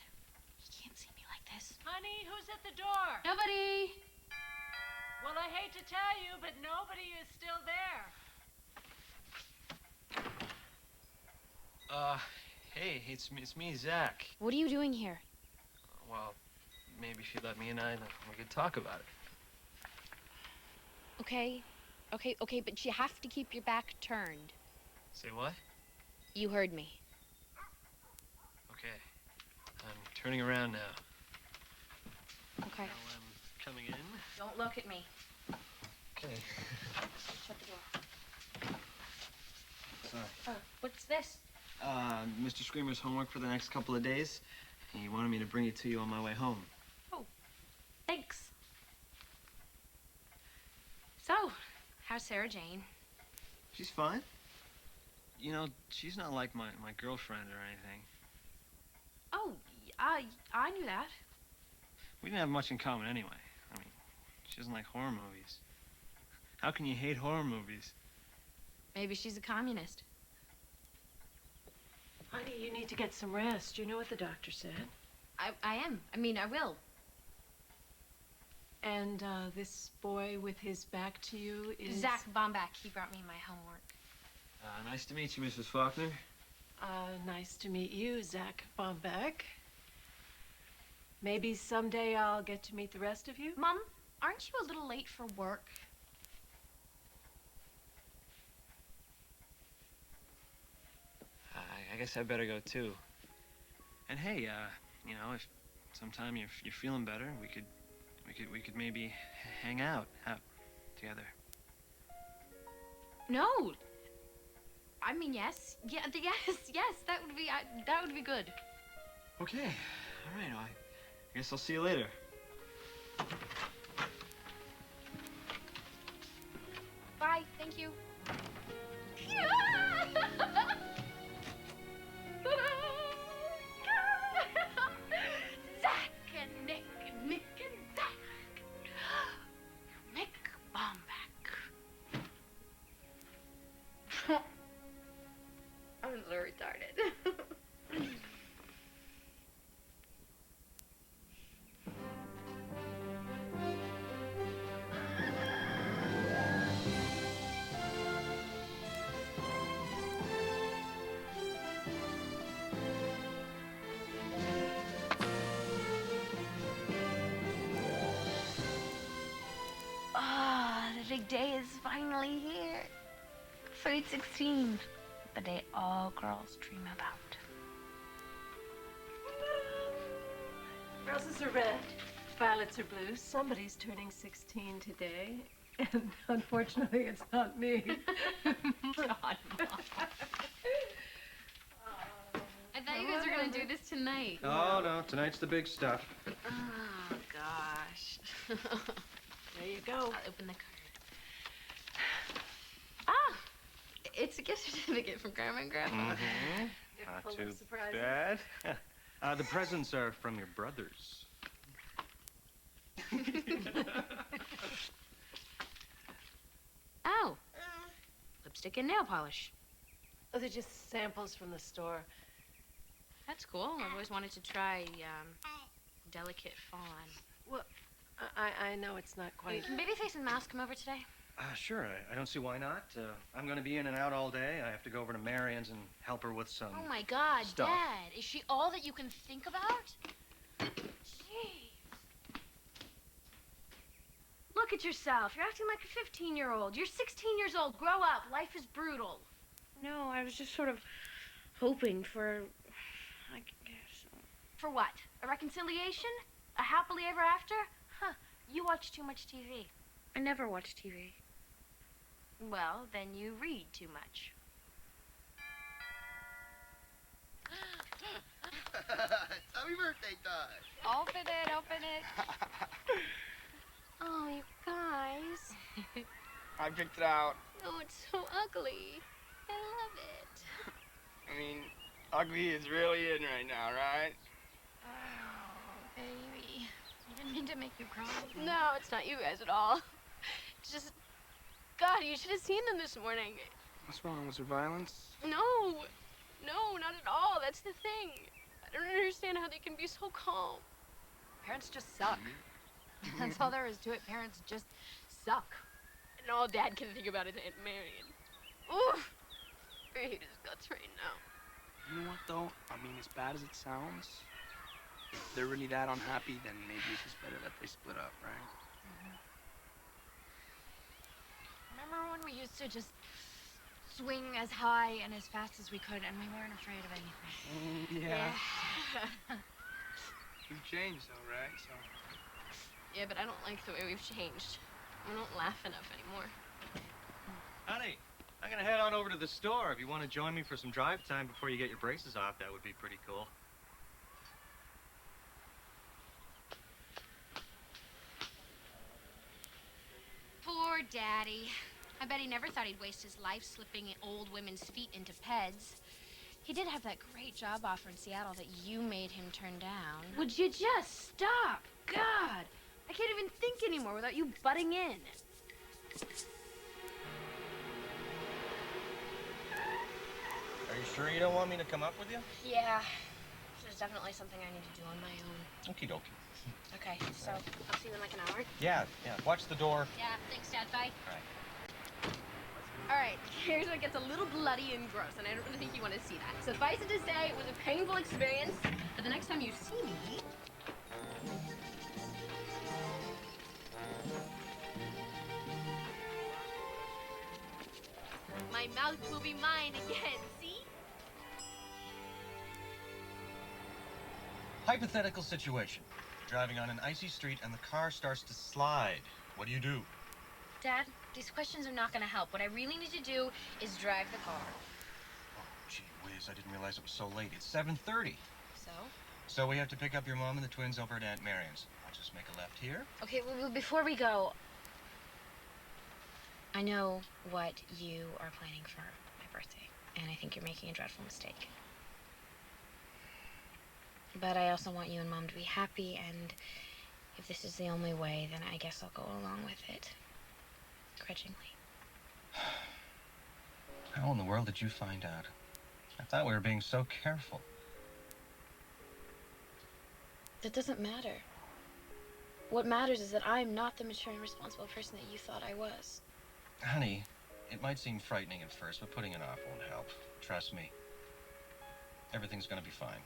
He can't see me like this. Honey, who's at the door? Nobody! Well, I hate to tell you, but nobody is still there. Hey, it's me, Zach. What are you doing here? Well, maybe if you let me and we could talk about it. Okay, but you have to keep your back turned. Say what? You heard me. Okay. I'm turning around now. Okay. Now I'm coming in. Don't look at me. Okay. Shut the door. Sorry. What's this? Mr. Screamer's homework for the next couple of days. He wanted me to bring it to you on my way home. Oh, thanks. So, how's Sarah Jane? She's fine. You know, she's not like my girlfriend or anything. Oh, I knew that. We didn't have much in common anyway. I mean, she doesn't like horror movies. How can you hate horror movies? Maybe she's a communist. Honey, you need to get some rest. You know what the doctor said. I am. I mean, I will. And this boy with his back to you is... Zach Bombach. He brought me my homework. Nice to meet you, Mrs. Faulkner. Nice to meet you, Zach Bombach. Maybe someday I'll get to meet the rest of you? Mom, aren't you a little late for work? I guess I better go too. And hey, you know, if sometime you're feeling better, we could maybe hang out together. No. I mean, yes. Yeah, yes. That would be good. Okay. All right. Well, I guess I'll see you later. Bye. Thank you. Zach and Nick and Nick and Zach. Nick Bomback. I'm so retarded. The big day is finally here. Sweet 16, the day all girls dream about. Roses are red, violets are blue. Somebody's turning 16 today, and unfortunately, it's not me. God, Mom. I thought you guys were gonna do this tonight. Oh, no, tonight's the big stuff. Oh, gosh. There you go. I'll open the card. Ah! It's a gift certificate from Grandma and Grandpa. Mm-hmm. Not too bad. The presents are from your brothers. Oh. Lipstick and nail polish. Oh, they're just samples from the store. That's cool. I've always wanted to try Delicate Fawn. Well, I know it's not quite. Can Babyface and Mouse come over today? Sure. I don't see why not. I'm going to be in and out all day. I have to go over to Marion's and help her with some Oh my God, stuff. Dad! Is she all that you can think about? Jeez. Look at yourself. You're acting like a 15-year-old. You're 16 years old. Grow up. Life is brutal. No, I was just sort of hoping for, I guess. For what? A reconciliation? A happily ever after? Huh. You watch too much TV. I never watch TV. Well, then you read too much. Happy birthday, Todd. Open it. Oh, you guys. I picked it out. Oh, it's so ugly. I love it. I mean, ugly is really in right now, right? Oh, baby. I didn't mean to make you cry. No, it's not you guys at all. It's just, God, you should have seen them this morning. What's wrong? Was there violence? No, not at all. That's the thing. I don't understand how they can be so calm. Parents just suck. That's all there is to it. Parents just suck. And all Dad can think about is Aunt Marion. Oof. I hate his guts right now. You know what, though? I mean, as bad as it sounds, if they're really that unhappy, then maybe it's just better that they split up, right? Remember when we used to just swing as high and as fast as we could, and we weren't afraid of anything? Yeah. We've changed, though, right? So. Yeah, but I don't like the way we've changed. We don't laugh enough anymore. Honey, I'm going to head on over to the store. If you want to join me for some drive time before you get your braces off, that would be pretty cool. Poor Daddy. I bet he never thought he'd waste his life slipping old women's feet into Peds. He did have that great job offer in Seattle that you made him turn down. Would you just stop? God, I can't even think anymore without you butting in. Are you sure you don't want me to come up with you? Yeah, this is definitely something I need to do on my own. Okie dokie. Okay, so I'll see you in like an hour. Yeah. Watch the door. Yeah, thanks, Dad. Bye. All right. All right, here's where it gets a little bloody and gross, and I don't really think you want to see that. Suffice it to say, it was a painful experience, but the next time you see me... my mouth will be mine again, see? Hypothetical situation. Driving on an icy street and the car starts to slide. What do? Dad, these questions are not gonna help. What I really need to do is drive the car. Oh, gee whiz, I didn't realize it was so late. It's 7:30. So? So we have to pick up your mom and the twins over at Aunt Marion's. I'll just make a left here. Okay, well, before we go, I know what you are planning for my birthday, and I think you're making a dreadful mistake. But I also want you and Mom to be happy, and if this is the only way, then I guess I'll go along with it. Grudgingly. How in the world did you find out? I thought we were being so careful. That doesn't matter. What matters is that I'm not the mature and responsible person that you thought I was. Honey, it might seem frightening at first, but putting it off won't help. Trust me. Everything's gonna be fine.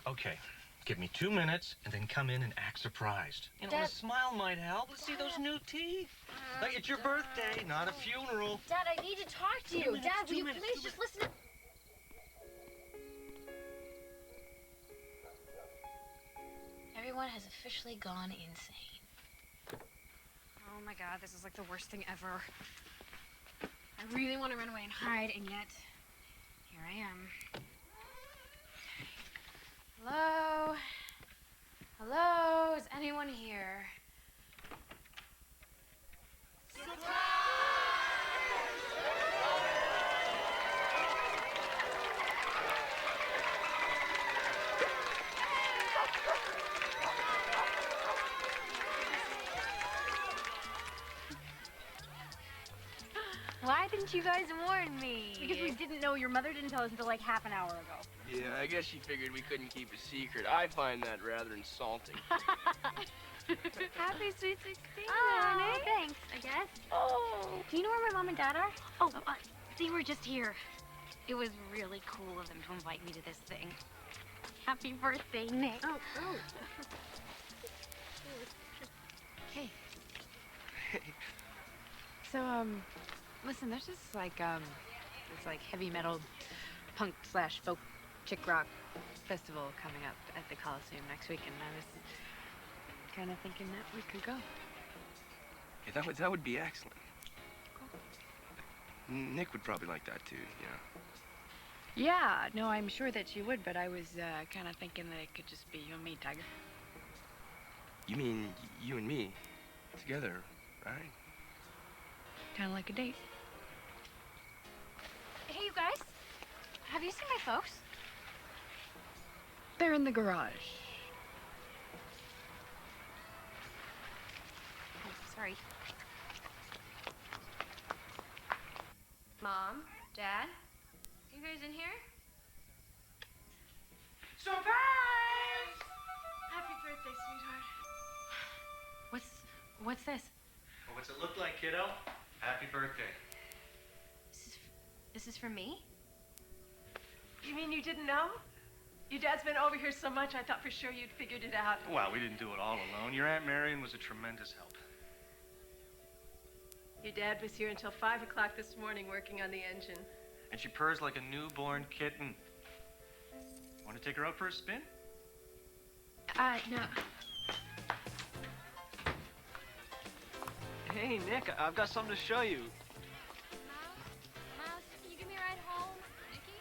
Okay, give me 2 minutes and then come in and act surprised. You know, Dad. a smile might help. Let's see those new teeth. Like, it's your birthday, not a funeral. Dad, I need to talk to you. Dad, will you please just listen? Everyone has officially gone insane. Oh my god, this is like the worst thing ever. I really want to run away and hide, and yet here I am. Hello? Hello? Is anyone here? Why didn't you guys warn me? Because we didn't know. Your mother didn't tell us until like half an hour ago. Yeah, I guess she figured we couldn't keep a secret. I find that rather insulting. Happy sweet 16, Oh, thanks, I guess. Oh. Do you know where my mom and dad are? Oh, they were just here. It was really cool of them to invite me to this thing. Happy birthday, Nick. Oh. Hey. So, listen, there's this like heavy metal punk / folk chick rock festival coming up at the Coliseum next week, and I was kind of thinking that we could go. Yeah, that would be excellent. Nick would probably like that too, yeah. Yeah, no, I'm sure that she would, but I was kind of thinking that it could just be you and me, Tiger. You mean you and me together, right? Kind of like a date. Hey, you guys. Have you seen my folks? They're in the garage. Oh, sorry. Mom, Dad, you guys in here? Surprise! Happy birthday, sweetheart. What's this? Well, what's it look like, kiddo? Happy birthday. This is for me? You mean you didn't know? Your dad's been over here so much, I thought for sure you'd figured it out. Well, we didn't do it all alone. Your Aunt Marion was a tremendous help. Your dad was here until 5 o'clock this morning working on the engine. And she purrs like a newborn kitten. Want to take her out for a spin? No. Hey, Nick, I've got something to show you. Mouse, can you give me a ride home? Nicky?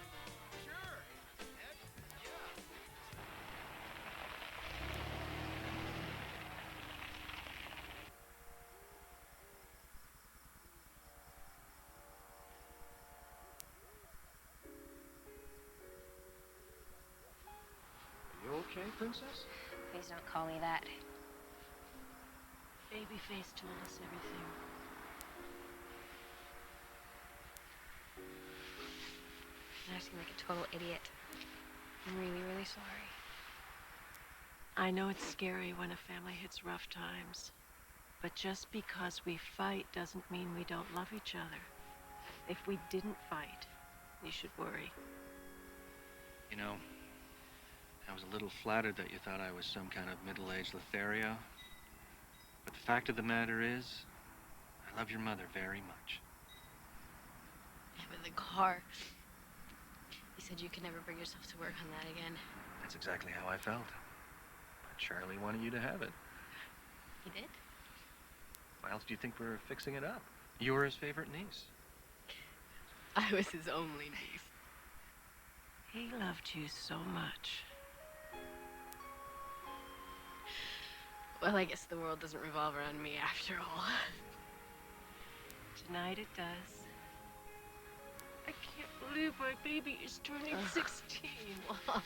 You okay, princess? Please don't call me that. Babyface told us everything. I'm acting like a total idiot. I'm really, really sorry. I know it's scary when a family hits rough times, but just because we fight doesn't mean we don't love each other. If we didn't fight, you should worry. You know, I was a little flattered that you thought I was some kind of middle-aged Lothario. But the fact of the matter is, I love your mother very much. Yeah, but the car. You said you could never bring yourself to work on that again. That's exactly how I felt. But Charlie wanted you to have it. He did? Why else do you think we're fixing it up? You were his favorite niece. I was his only niece. He loved you so much. Well, I guess the world doesn't revolve around me after all. Tonight it does. I can't believe my baby is turning 16. Mom.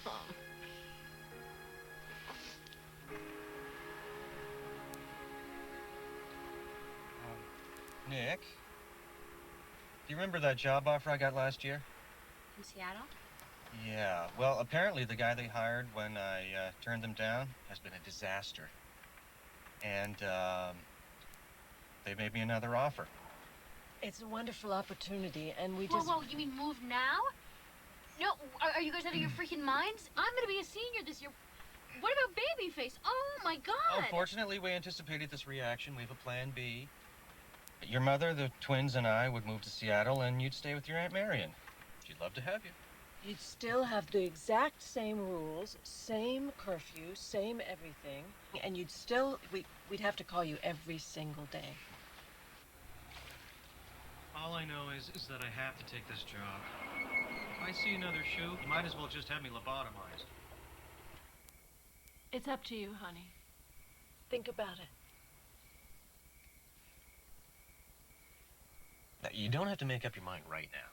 Nick, do you remember that job offer I got last year? In Seattle? Yeah, well, apparently the guy they hired when I turned them down has been a disaster. And they made me another offer. It's a wonderful opportunity, and we Whoa, just... whoa, you mean move now? No, are you guys out of your freaking minds? I'm gonna be a senior this year. What about Babyface? Oh my God! Oh, fortunately, we anticipated this reaction. We have a plan B. Your mother, the twins, and I would move to Seattle, and you'd stay with your Aunt Marion. She'd love to have you. You'd still have the exact same rules, same curfew, same everything, and you'd still... We'd have to call you every single day. All I know is that I have to take this job. If I see another shoe, you might as well just have me lobotomized. It's up to you, honey. Think about it. Now, you don't have to make up your mind right now.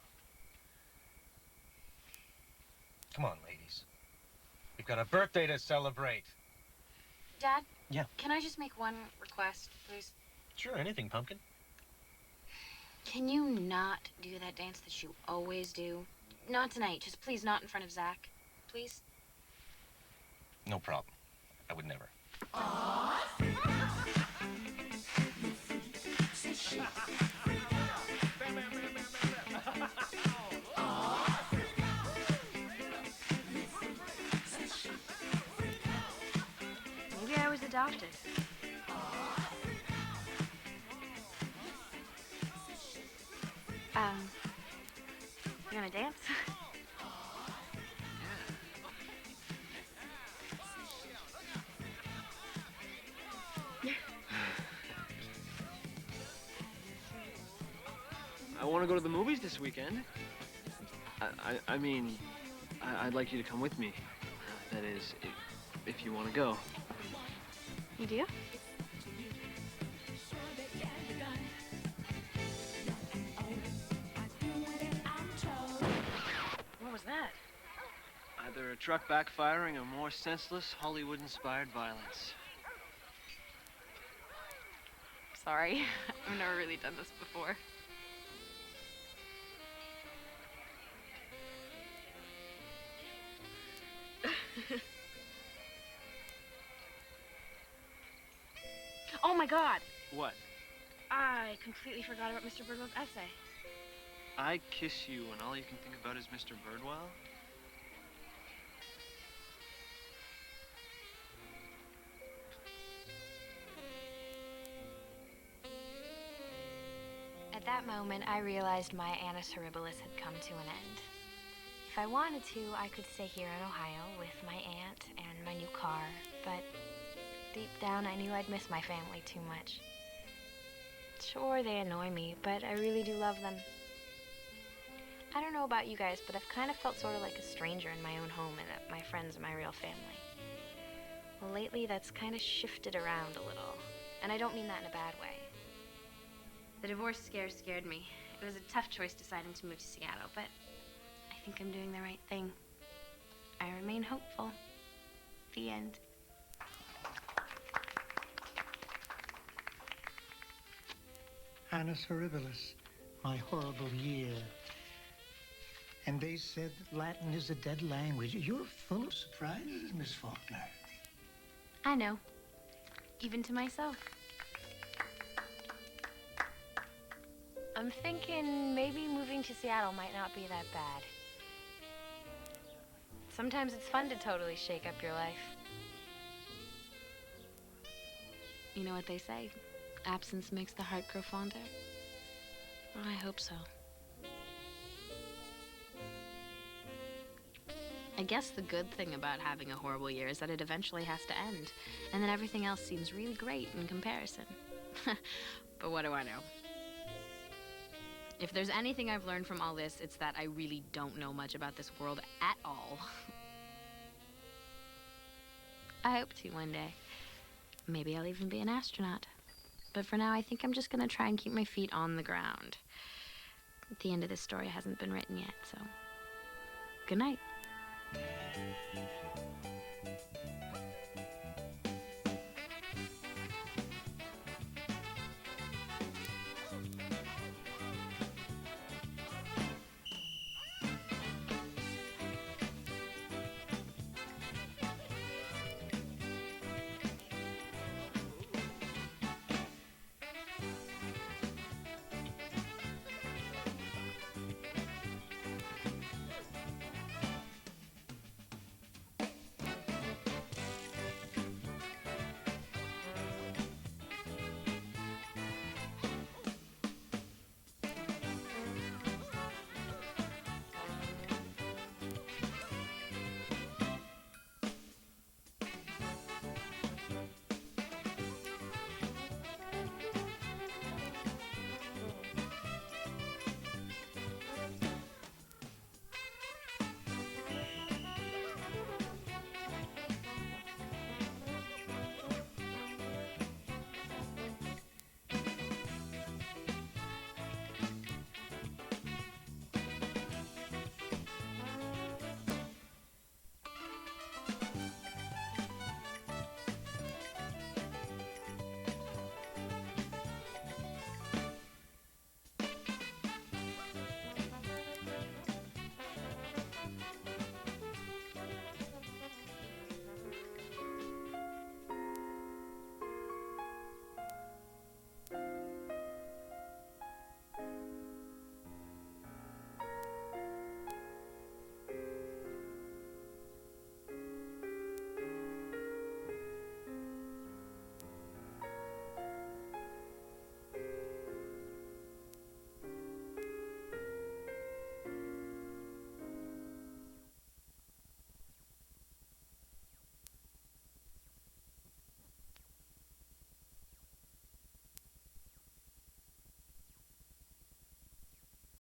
Come on, ladies. We've got a birthday to celebrate. Dad? Yeah. Can I just make one request, please? Sure, anything, Pumpkin. Can you not do that dance that you always do? Not tonight. Just please not in front of Zach. Please? No problem. I would never. Maybe I was adopted. You gonna dance? I want to go to the movies this weekend. I mean, I'd like you to come with me. That is, if you want to go. You do? What was that? Either a truck backfiring or more senseless Hollywood-inspired violence. Sorry. I've never really done this before. Oh my God! What? I completely forgot about Mr. Birdwell's essay. I kiss you and all you can think about is Mr. Birdwell? At that moment, I realized my Annus Horribilis had come to an end. If I wanted to, I could stay here in Ohio with my aunt and my new car, but deep down I knew I'd miss my family too much. Sure, they annoy me, but I really do love them. I don't know about you guys, but I've kind of felt sort of like a stranger in my own home and that my friends are my real family. Well, lately that's kind of shifted around a little, and I don't mean that in a bad way. The divorce scare scared me. It was a tough choice deciding to move to Seattle, but I think I'm doing the right thing. I remain hopeful. The end. Annus Horribilis, my horrible year. And they said Latin is a dead language. You're full of surprises, Miss Faulkner. I know. Even to myself. I'm thinking maybe moving to Seattle might not be that bad. Sometimes it's fun to totally shake up your life. You know what they say? Absence makes the heart grow fonder. Well, I hope so. I guess the good thing about having a horrible year is that it eventually has to end, and then everything else seems really great in comparison. But what do I know? If there's anything I've learned from all this, it's that I really don't know much about this world at all. I hope to one day. Maybe I'll even be an astronaut. But for now, I think I'm just gonna try and keep my feet on the ground. The end of this story hasn't been written yet, so good night.